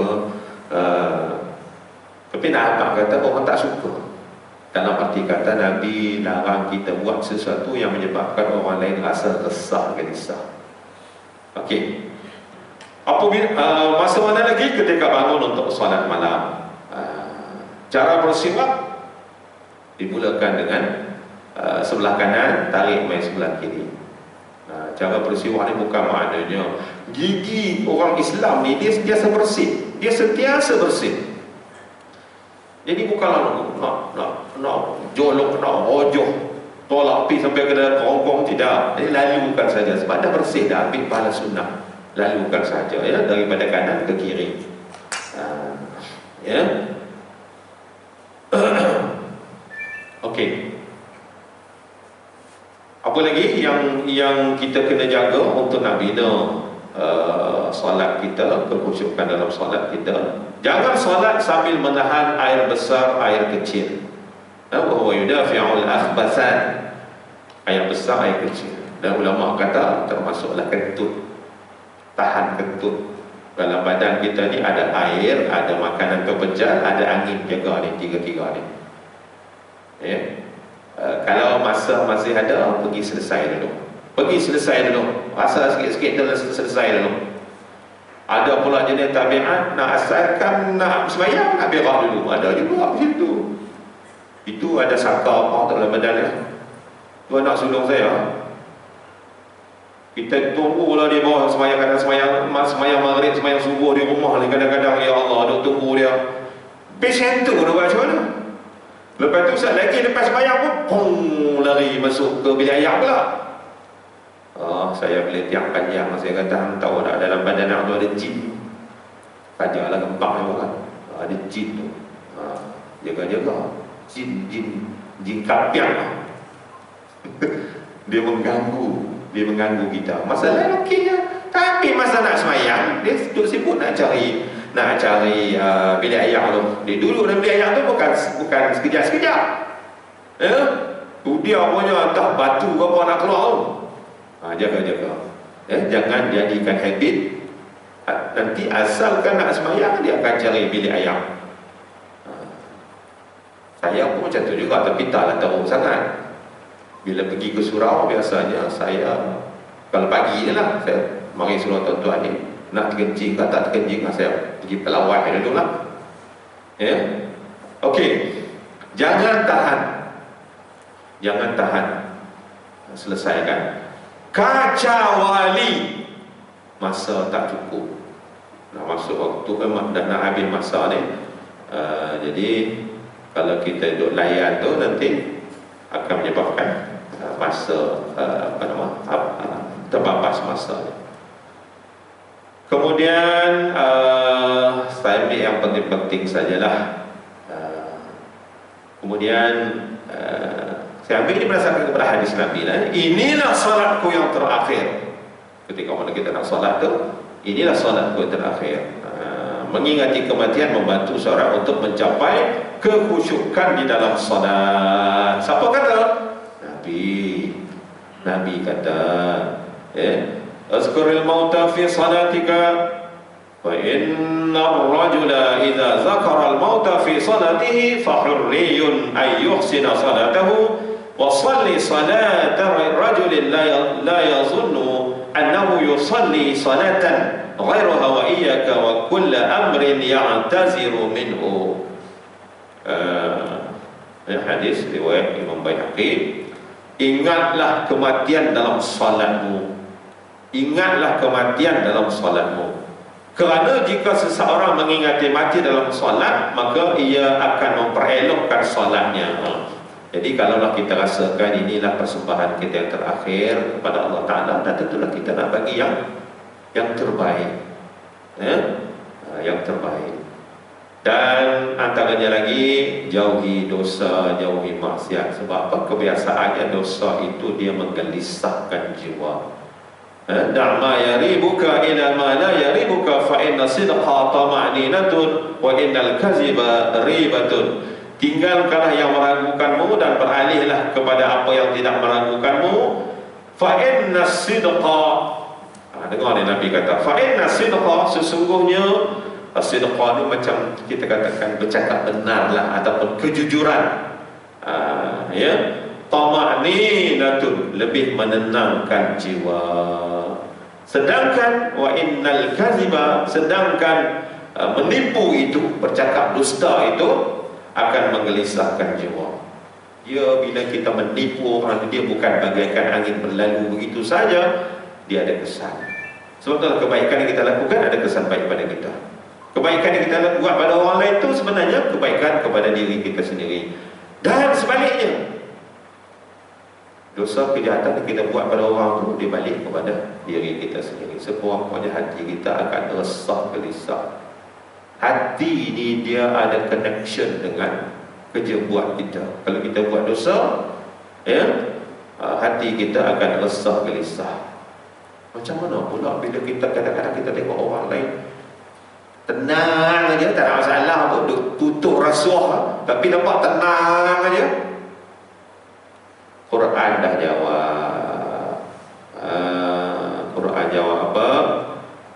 Tapi nak kata orang tak suka. Dalam arti kata Nabi larang kita buat sesuatu yang menyebabkan orang lain rasa resah, gelisah. Okey. Masa mana lagi? Ketika bangun untuk solat malam. Cara bersiwak dimulakan dengan sebelah kanan, tarik main sebelah kiri. Cara bersiwak ni bukan maknanya gigi orang Islam ni dia sentiasa bersih. Dia sentiasa bersih. Jadi bukanlah nak jolok, nak rojoh, tolak pi sampai kena kerongkong, tidak. Jadi lalukan saja, sebab dah bersih dah, ambil pahala sunnah. Lalukan saja daripada kanan ke kiri. Okey. Apa lagi yang kita kena jaga untuk nak bina solat kita, kekhusyukan dalam solat kita? Jangan solat sambil menahan air besar, air kecil. Wa yudafi'ul akhbathan. Air besar, air kecil. Dan ulama kata termasuklah kentut. Tahan kentut. Dalam badan kita ni ada air, ada makanan terpejal, ada angin, jaga ni, tiga-tiga ni. Kalau masa masih ada, pergi selesai dulu. Rasa sikit-sikit dah selesai dulu. Ada pula jenis tabiat, nak asalkan nak sembahyang, nak berak dulu. Ada juga macam tu. Itu ada saka apa dalam badan dia. Tuan nak sulung saya, kita tunggulah di bawah sembahyang, kadang sembahyang maghrib, sembahyang subuh di rumah ni, kadang-kadang ya Allah duk tunggu dia. Pasien tu dia buat macam mana? Lepas tu saat lagi lepas sembahyang pun pung, lari masuk ke bilik air pula. Saya boleh tiap panjang, saya kata tahu tak dalam badan aku tu ada jin. Kajaklah gempak ni kan. Ada jin tu. Jaga-jaga. Jin kapiak. Dia mengganggu kita. Masalah okeynya. Tapi masa nak semayang, dia duduk sibuk nak cari bilik air tu. Dia duduk dalam bilik air tu bukan sekejap-sekejap. Dia punya entah batu ke apa nak keluar tu. Jaga-jaga. Jangan jadikan habit. Nanti asalkan nak semayang, dia akan cari bilik air. Saya pun macam tu juga, tapi taklah teruk sangat. Bila pergi ke surau, biasanya saya, kalau pagi ni lah, saya mari surau tuan-tuan ni, nak terkencing ke tak terkencing, saya pergi pelawai dulu lah. Okey. Jangan tahan. Selesaikan. Kacawali. Masa tak cukup. Nak masuk waktu, dah nak habis masa ni. Jadi kalau kita duduk layan tu nanti akan menyebabkan masa terbatas masa. Kemudian saya ambil yang penting-penting sajalah. Kemudian saya ambil ini berdasarkan kepada hadis Nabi lah. Inilah salatku yang terakhir. Ketika mana kita nak salat tu, inilah salatku yang terakhir. Mengingati kematian membantu seorang untuk mencapai kekhusyukan di dalam salat. Siapa kata? Nabi kata, azkuril mauta fi salatika wa inna ar-rajula idza zakara al-mauta fi salatihi fa hurriyun ay yuhsina salatahu wa salli salata rajulin la yazunnu annahu yusalli salatan ghayraha wa iyyaka wa kulla amrin ya'taziru minhu. Hadis riwayat Imam Baihaqi. Ingatlah kematian dalam salatmu. Ingatlah kematian dalam salatmu. Kerana jika seseorang mengingati mati dalam salat, maka ia akan memperelokkan salatnya. Jadi kalaulah kita rasakan inilah persembahan kita yang terakhir kepada Allah Ta'ala, dan tentulah kita nak bagi yang terbaik, yang terbaik. Dan antaranya lagi, jauhi dosa, jauhi maksiat. Sebab apa? Kebiasaannya dosa itu dia menggelisahkan jiwa. Da'ma yaribuka ila ma la yaribuka fa inna sidqa tama'ninatun wa innal kaziba ribatun. Tinggalkanlah yang meragukanmu dan beralihlah kepada apa yang tidak meragukanmu. Fa inna sidqa, dengar ni Nabi kata, fa inna sidqa, sesungguhnya sidqa ni macam kita katakan bercakap benar lah, ataupun kejujuran. Tama'ninatun, lebih menenangkan jiwa. Sedangkan wa innal kaziba, sedangkan menipu itu, bercakap dusta itu akan menggelisahkan jiwa. Dia bila kita menipu orang, dia bukan bagaikan angin berlalu begitu saja, dia ada kesan. Sebab itulah kebaikan yang kita lakukan ada kesan baik pada kita. Kebaikan yang kita buat pada orang lain itu sebenarnya kebaikan kepada diri kita sendiri. Dan sebaliknya, dosa kejahatan yang kita buat pada orang itu dibalik kepada diri kita sendiri. Sekurang-kurangnya hati kita akan resah gelisah. Hati ini dia ada connection dengan kerja buat kita. Kalau kita buat dosa, hati kita akan resah gelisah. Macam mana pula bila kita kadang-kadang kita tengok orang lain tenang aja, tak ada masalah pun, tutup rasuah, tapi nampak tenang aja. Quran dah jawab. Quran jawab apa?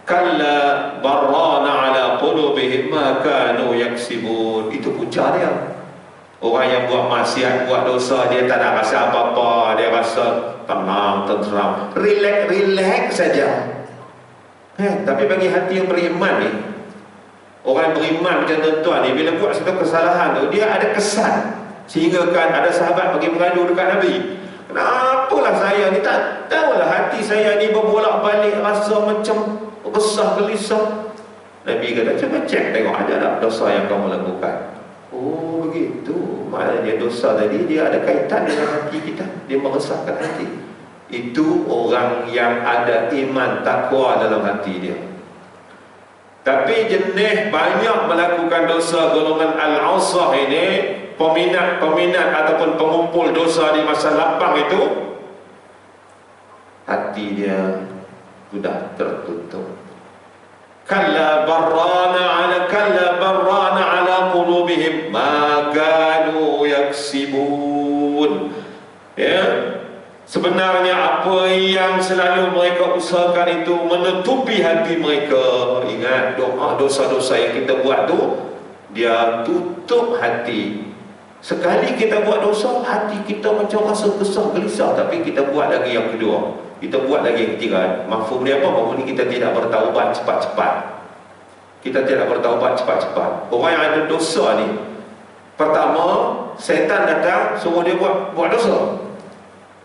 Kalla barrana ala qulubihim ma kanu yaksibun. Itu punca dia. Orang yang buat maksiat, buat dosa, dia tak nak rasa apa-apa, dia rasa tenang, tenteram, relax saja. Tapi bagi hati yang beriman ni, orang yang beriman macam tuan-tuan ni, bila buat satu kesalahan tu, dia ada kesan. Sehingga kan ada sahabat pergi mengadu dekat Nabi, kenapalah saya ni, tak tahulah hati saya ni berbolak-balik, rasa macam resah gelisah. Nabi kata, cuba cek tengok ada tak dosa yang kamu lakukan. Oh begitu, maknanya dosa tadi dia ada kaitan dengan hati kita, dia meresahkan hati. Itu orang yang ada iman takwa dalam hati dia. Tapi jenis banyak melakukan dosa golongan al-ausah ini, peminat ataupun pengumpul dosa di masa lapang itu, hati dia sudah tertutup. Kalla barrana ala qulubihim ma kanu yaksibun. Sebenarnya apa yang selalu mereka usahakan itu menutupi hati mereka. Ingat, dosa-dosa yang kita buat tu, dia tutup hati. Sekali kita buat dosa, hati kita macam rasa kesah gelisah, tapi kita buat lagi yang kedua, kita buat lagi yang ketiga. Mafhum dia apa? Maksudnya kita tidak bertaubat cepat-cepat. Kita tidak bertaubat cepat-cepat. Orang yang ada dosa ni, pertama setan datang suruh dia buat dosa.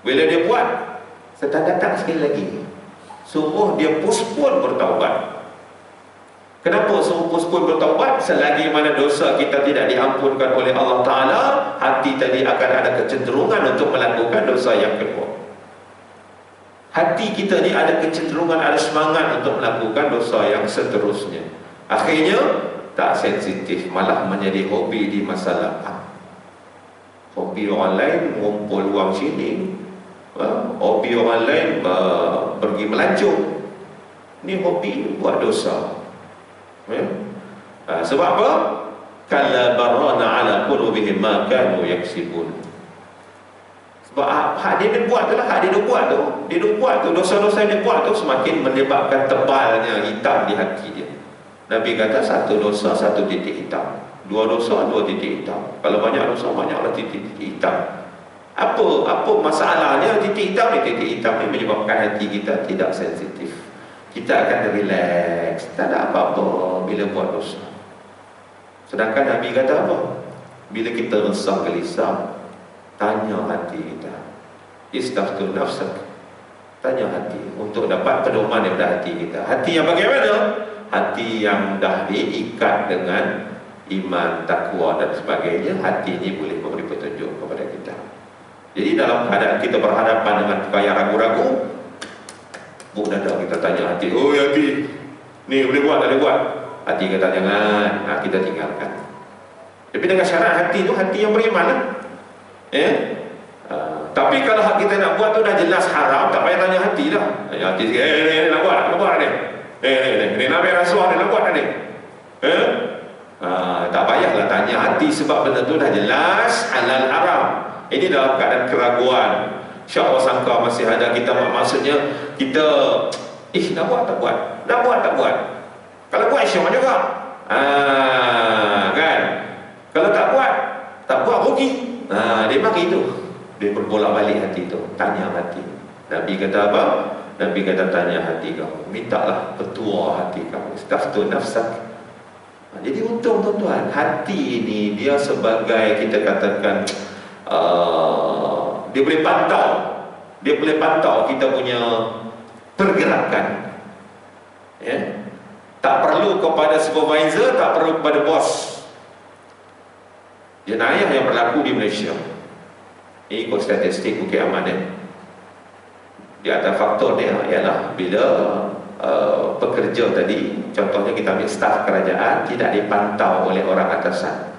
Bila dia buat, setan datang sekali lagi suruh dia postpone bertaubat. Kenapa serupa pun bertaubat? Selagi mana dosa kita tidak diampunkan oleh Allah Ta'ala, hati tadi akan ada kecenderungan untuk melakukan dosa yang kedua. Hati kita ni ada kecenderungan, ada semangat untuk melakukan dosa yang seterusnya. Akhirnya tak sensitif, malah menjadi hobi di masa lapang. Hobi orang lain mengumpul wang sini, hobi orang lain pergi melancong. Ni hobi buat dosa. Sebab apa? Kalla barana ala qulubihim ma kanu yaksibun. Sebab hak dia buat tu lah, hak dia buat tu, dosa-dosa dia buat tu semakin menyebabkan tebalnya hitam di hati dia. Nabi kata satu dosa satu titik hitam, dua dosa dua titik hitam. Kalau banyak dosa banyaklah titik-titik hitam. Apa masalahnya? Titik hitam ni menyebabkan hati kita tidak sensitif. Kita akan relax, tak ada apa-apa bila buat dosa. Sedangkan Nabi kata apa? Bila kita resah gelisah, tanya hati kita. Istaftu nafsak. Tanya hati untuk dapat pedoman daripada hati kita. Hati yang bagaimana? Hati yang dah diikat dengan iman, takwa dan sebagainya. Hati ini boleh memberi petunjuk kepada kita. Jadi dalam keadaan kita berhadapan dengan perkara yang ragu-ragu, buk dada kita tanya hati, oh hati, ni boleh buat tak boleh buat? Hati kata jangan, kita tinggalkan. Tapi dengan syarat hati tu hati yang beriman lah. Tapi kalau hak kita nak buat tu dah jelas haram, tak payah tanya hati lah. Hati sikit, nak buat ni. Ni nak ambil rasuah ni, nak buat ni. Tak payahlah tanya hati sebab benda tu dah jelas halal haram. Ini dalam keadaan keraguan. InsyaAllah sangka masih ada kita, maksudnya kita nak buat tak buat, nak buat tak buat. Kalau buat insyaAllah juga kan. Kalau tak buat rugi. Dia maki tu, dia berbolak balik hati tu. Tanya hati. Nabi kata apa? Nabi kata tanya hati kamu, mintalah petua hati kamu. Istaftu nafsak. Jadi untung tuan-tuan, hati ini dia sebagai kita katakan dia boleh pantau kita punya pergerakan. Tak perlu kepada supervisor, tak perlu kepada bos. Jenayah yang berlaku di Malaysia, ini ikut statistik Bukit Aman di antara faktor dia ialah bila pekerja tadi, contohnya kita ambil staf kerajaan, tidak dipantau oleh orang atasan.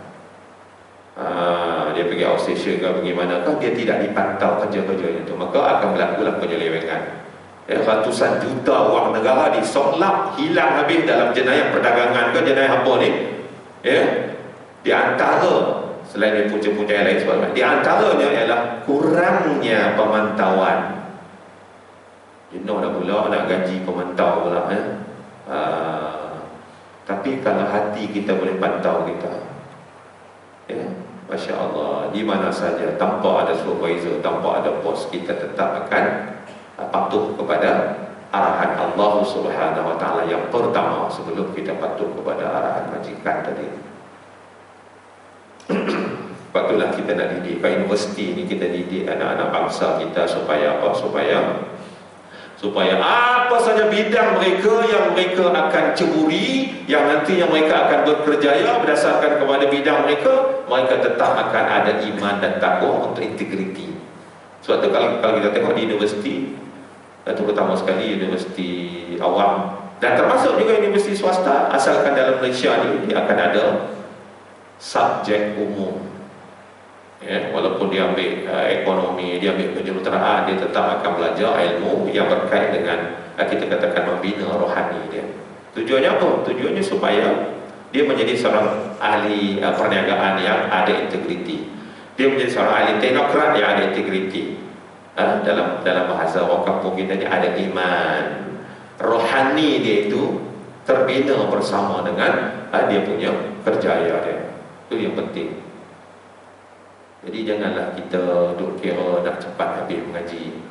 Dia pergi outstation ke bagaimanakah, dia tidak dipantau kerja-kerjanya tu, maka akan berlakulah penyelewengan. Ratusan juta wang negara disoklap, hilang habis dalam jenayah perdagangan ke jenayah apa ni. Di antara, selain punca-punca yang lain sebagainya, di antaranya ialah kurangnya pemantauan. Dah pula nak gaji pemantau pula. Tapi kalau hati kita boleh pantau kita, Masya Allah, di mana saja, tanpa ada supervisor, tanpa ada bos, kita tetap akan patuh kepada arahan Allah Subhanahu Wa Taala yang pertama sebelum kita patuh kepada arahan majikan tadi. Patutlah kita nak didik kat universiti ni, kita didik anak-anak bangsa kita supaya apa? Supaya apa saja bidang mereka yang mereka akan ceburi, yang nantinya mereka akan berkerjaya berdasarkan kepada bidang mereka, mereka tetap akan ada iman dan takwa untuk integriti. Sebab tu kalau kita tengok di universiti, terutama sekali universiti awam dan termasuk juga universiti swasta, asalkan dalam Malaysia ni, dia akan ada subjek umum. Walaupun dia ambil ekonomi, dia ambil kejuruteraan, dia tetap akan belajar ilmu yang berkait dengan kita katakan membina rohani dia. Tujuannya apa? Tujuannya supaya dia menjadi seorang ahli perniagaan yang ada integriti. Dia menjadi seorang ahli teknokrat yang ada integriti. Dalam bahasa orang kampung kita ni ada iman. Rohani dia itu terbina bersama dengan dia punya kerjaya dia. Itu yang penting. Jadi janganlah kita duk kira nak cepat habis mengaji.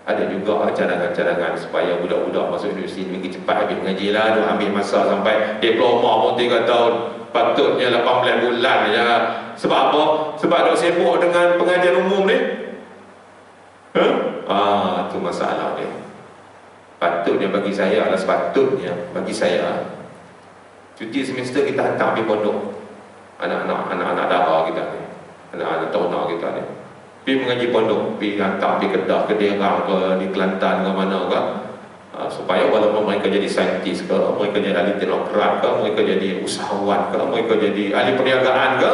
Ada juga cadangan-cadangan supaya budak-budak masuk universiti ni cepat habis mengaji lah, duk ambil masa sampai diploma pun 3 tahun, patutnya 18 bulan je. Sebab apa? Sebab duk sibuk dengan pengajian umum ni. Itu masalah dia. Sepatutnya bagi saya Cuti semester kita hantar pergi pondok. Anak-anak dara kita ni, anak-anak tona kita ni, pergi mengaji pondok, pergi hantar pergi Kedah, ke Derang, ke di Kelantan, ke mana ke, supaya walaupun mereka jadi saintis ke, mereka jadi ahli teknokrat ke, mereka jadi usahawan ke, mereka jadi ahli perniagaan ke,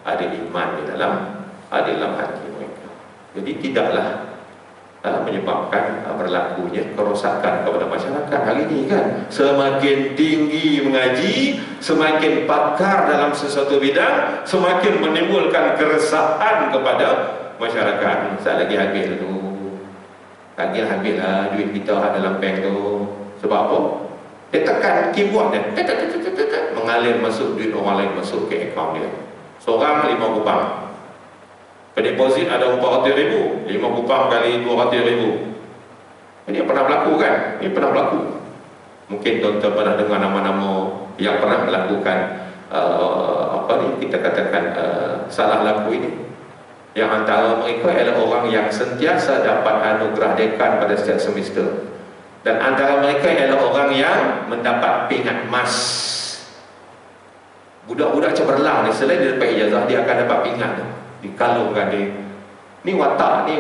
ada iman di dalam hati mereka. Jadi tidaklah menyebabkan berlakunya kerosakan kepada masyarakat hari ini kan. Semakin tinggi mengaji, semakin pakar dalam sesuatu bidang, semakin menimbulkan keresahan kepada masyarakat. Sekali lagi habis tu, habislah duit kita dalam bank tu. Sebab apa? Dia tekan keyboard dia, mengalir masuk duit orang lain masuk ke akaun dia. Seorang 5 kupang. Deposit ada 400,000, 5 kupang kali 200,000. Ini pernah berlaku kan? Ini pernah berlaku. Mungkin tuan-tuan pernah dengar nama-nama yang pernah melakukan kita katakan salah laku ini. Yang antara mereka adalah orang yang sentiasa dapat anugerah dekan pada setiap semester. Dan antara mereka adalah orang yang mendapat pingat emas. Budak-budak cemerlang ni, selain dia dapat ijazah, dia akan dapat pingat tu, dikalungkan dia. Ni watak,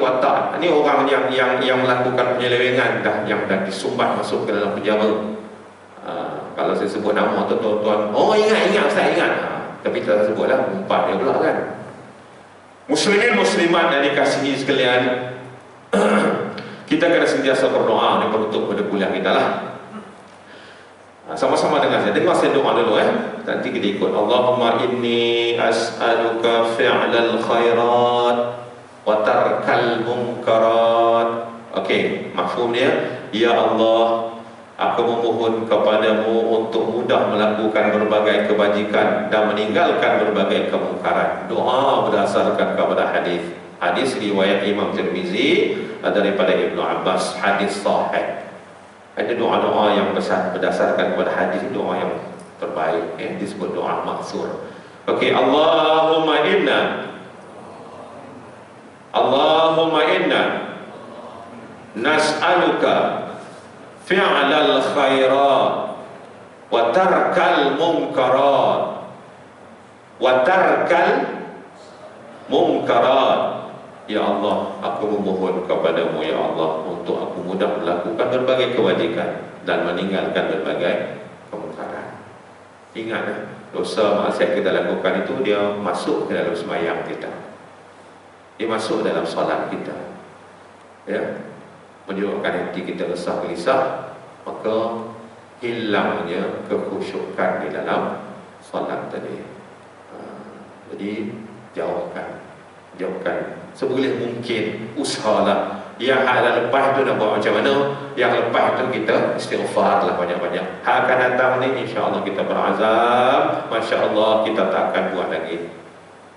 ni orang yang melakukan penyelewengan dah, yang dah disumbat masuk ke dalam penjara. Kalau saya sebut nama tuan-tuan, oh ingat Ustaz, ingat. Tapi tak sebutlah, umpat dia pula kan. Muslimin muslimat yang dikasihi sekalian, kita kena sentiasa berdoa ni penutup pada kuliah kita lah. Sama-sama dengar saya doa dulu nanti kita ikut. Allahumma inni as'aluka fi'lal khairat wa tarkal munkarat. Okey, mafhum dia. Ya Allah, aku memohon kepadamu untuk mudah melakukan berbagai kebajikan dan meninggalkan berbagai kemungkaran. Doa berdasarkan kepada hadis riwayat Imam Tirmizi daripada Ibnu Abbas, hadis sahih. Ada doa-doa yang berdasarkan kepada hadis, doa yang terbaik disebut doa maksur. Okey, Allahumma inna nas'aluka fi'lal khairat wa tarkal munkarat. Ya Allah, aku memohon kepadamu ya Allah untuk aku mudah melakukan berbagai kewajiban dan meninggalkan berbagai kemungkaran. Ingat, dosa maksiat kita lakukan itu dia masuk ke dalam sembahyang kita, dia masuk dalam solat kita, menyebabkan hati kita resah gelisah, maka hilangnya kekhusyukan di dalam solat tadi. Jadi jauhkan seboleh mungkin, usahalah. Yang hal lepas tu nak buat macam mana? Yang lepas tu kita istighfar lah banyak-banyak. Hal akan datang ni insya-Allah kita berazam, masya-Allah kita tak akan buat lagi.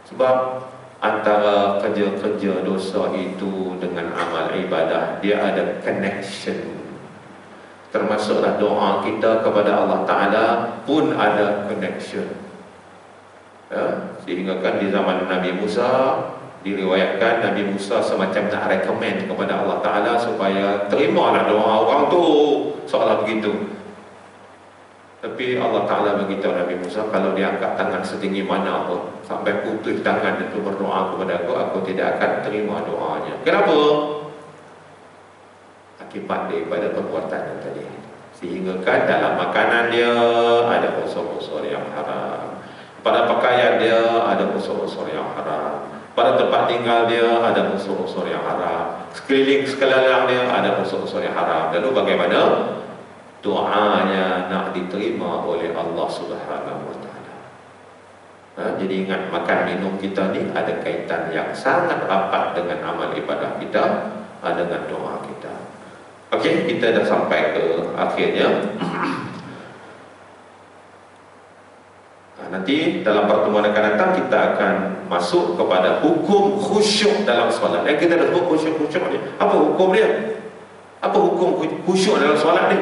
Sebab antara kerja-kerja dosa itu dengan amal ibadah, dia ada connection. Termasuklah doa kita kepada Allah Ta'ala pun ada connection. Sehingga kan di zaman Nabi Musa diriwayatkan Nabi Musa semacam nak recommend kepada Allah Ta'ala supaya terimalah doa orang tu, seolah begitu. Tapi Allah Ta'ala beritahu Nabi Musa, kalau dia angkat tangan setinggi mana pun sampai putus tangan itu berdoa kepada aku tidak akan terima doanya. Kenapa? Akibat daripada perbuatan yang tadi. Sehingga kan dalam makanan dia ada unsur-unsur yang haram, pada pakaian dia ada unsur-unsur yang haram, pada tempat tinggal dia ada unsur-unsur yang haram, sekeliling dia ada unsur-unsur yang haram. Lalu bagaimana doanya nak diterima oleh Allah Subhanahu wa Ta'ala? Jadi ingat, makan minum kita ni ada kaitan yang sangat rapat dengan amal ibadah kita, dengan doa kita. Okey, kita dah sampai ke akhirnya. Nanti dalam pertemuan akan datang kita akan masuk kepada hukum khusyuk dalam solat. Yang kita dah sebut khusyuk ni, apa hukum dia? Apa hukum khusyuk dalam solat ni?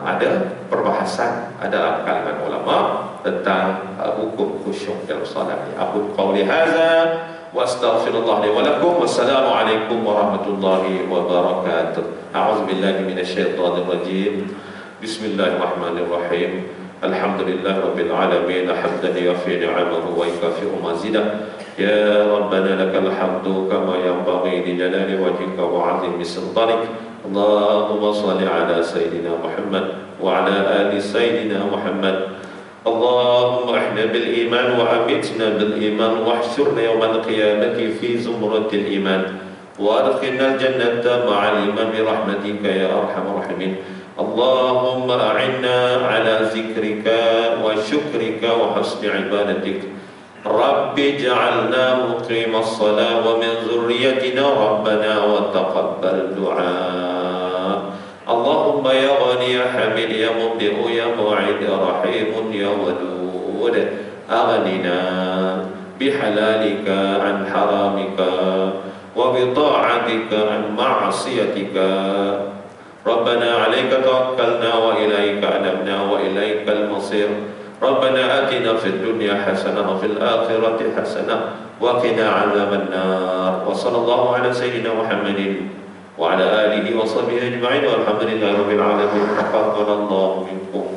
Ada perbahasan dalam kalangan ulama tentang hukum khusyuk dalam solat ni. Aku qauli hadza wa astaghfirullah li wa lakum. Wassalamualaikum warahmatullahi wabarakatuh. A'udzubillahi minasyaitonir rajim. Bismillahirrahmanirrahim. Alhamdulillah Rabbil Alamin, hamdan yafi ni'amahu wa yukafi'u mazidah. Ya Rabbana lakal hamdu kama yanbaghi li jalali wajhika wa 'azimi sultanik. Allahumma salli ala Sayyidina Muhammad wa ala ali Sayyidina Muhammad. Allahumma ahna bil iman wa amitna bil iman wa ahsyurna yawmal qiyamati fi zumratil iman wa adkhilna al-jannata ma'al iman bi rahmatika ya arhamar rahimin. Allahumma a'inna ala zikrika wa syukrika wa husni ibadatik. Rabbi ja'alna muqimas salah wa min zurriyatina rabbana wa taqabbal du'a. Allahumma ya ghani ya hamid ya mubdi'u ya mu'id ya rahimun ya wadud, aghnina bihalalika an haramika wa bi ta'atika an ma'asiyatika. Rabbana 'alaika tawakkalna wa ilaika anabna wa ilaikal masir. Rabbana atina fid dunya hasanah wa fil akhirati hasanah wa qina 'adzaban nar. Wa sallallahu ala sayyidina Muhammadin wa ala alihi wa sahbihi ajma'in walhamdulillahi rabbil alamin. Taqabbalallahu minkum.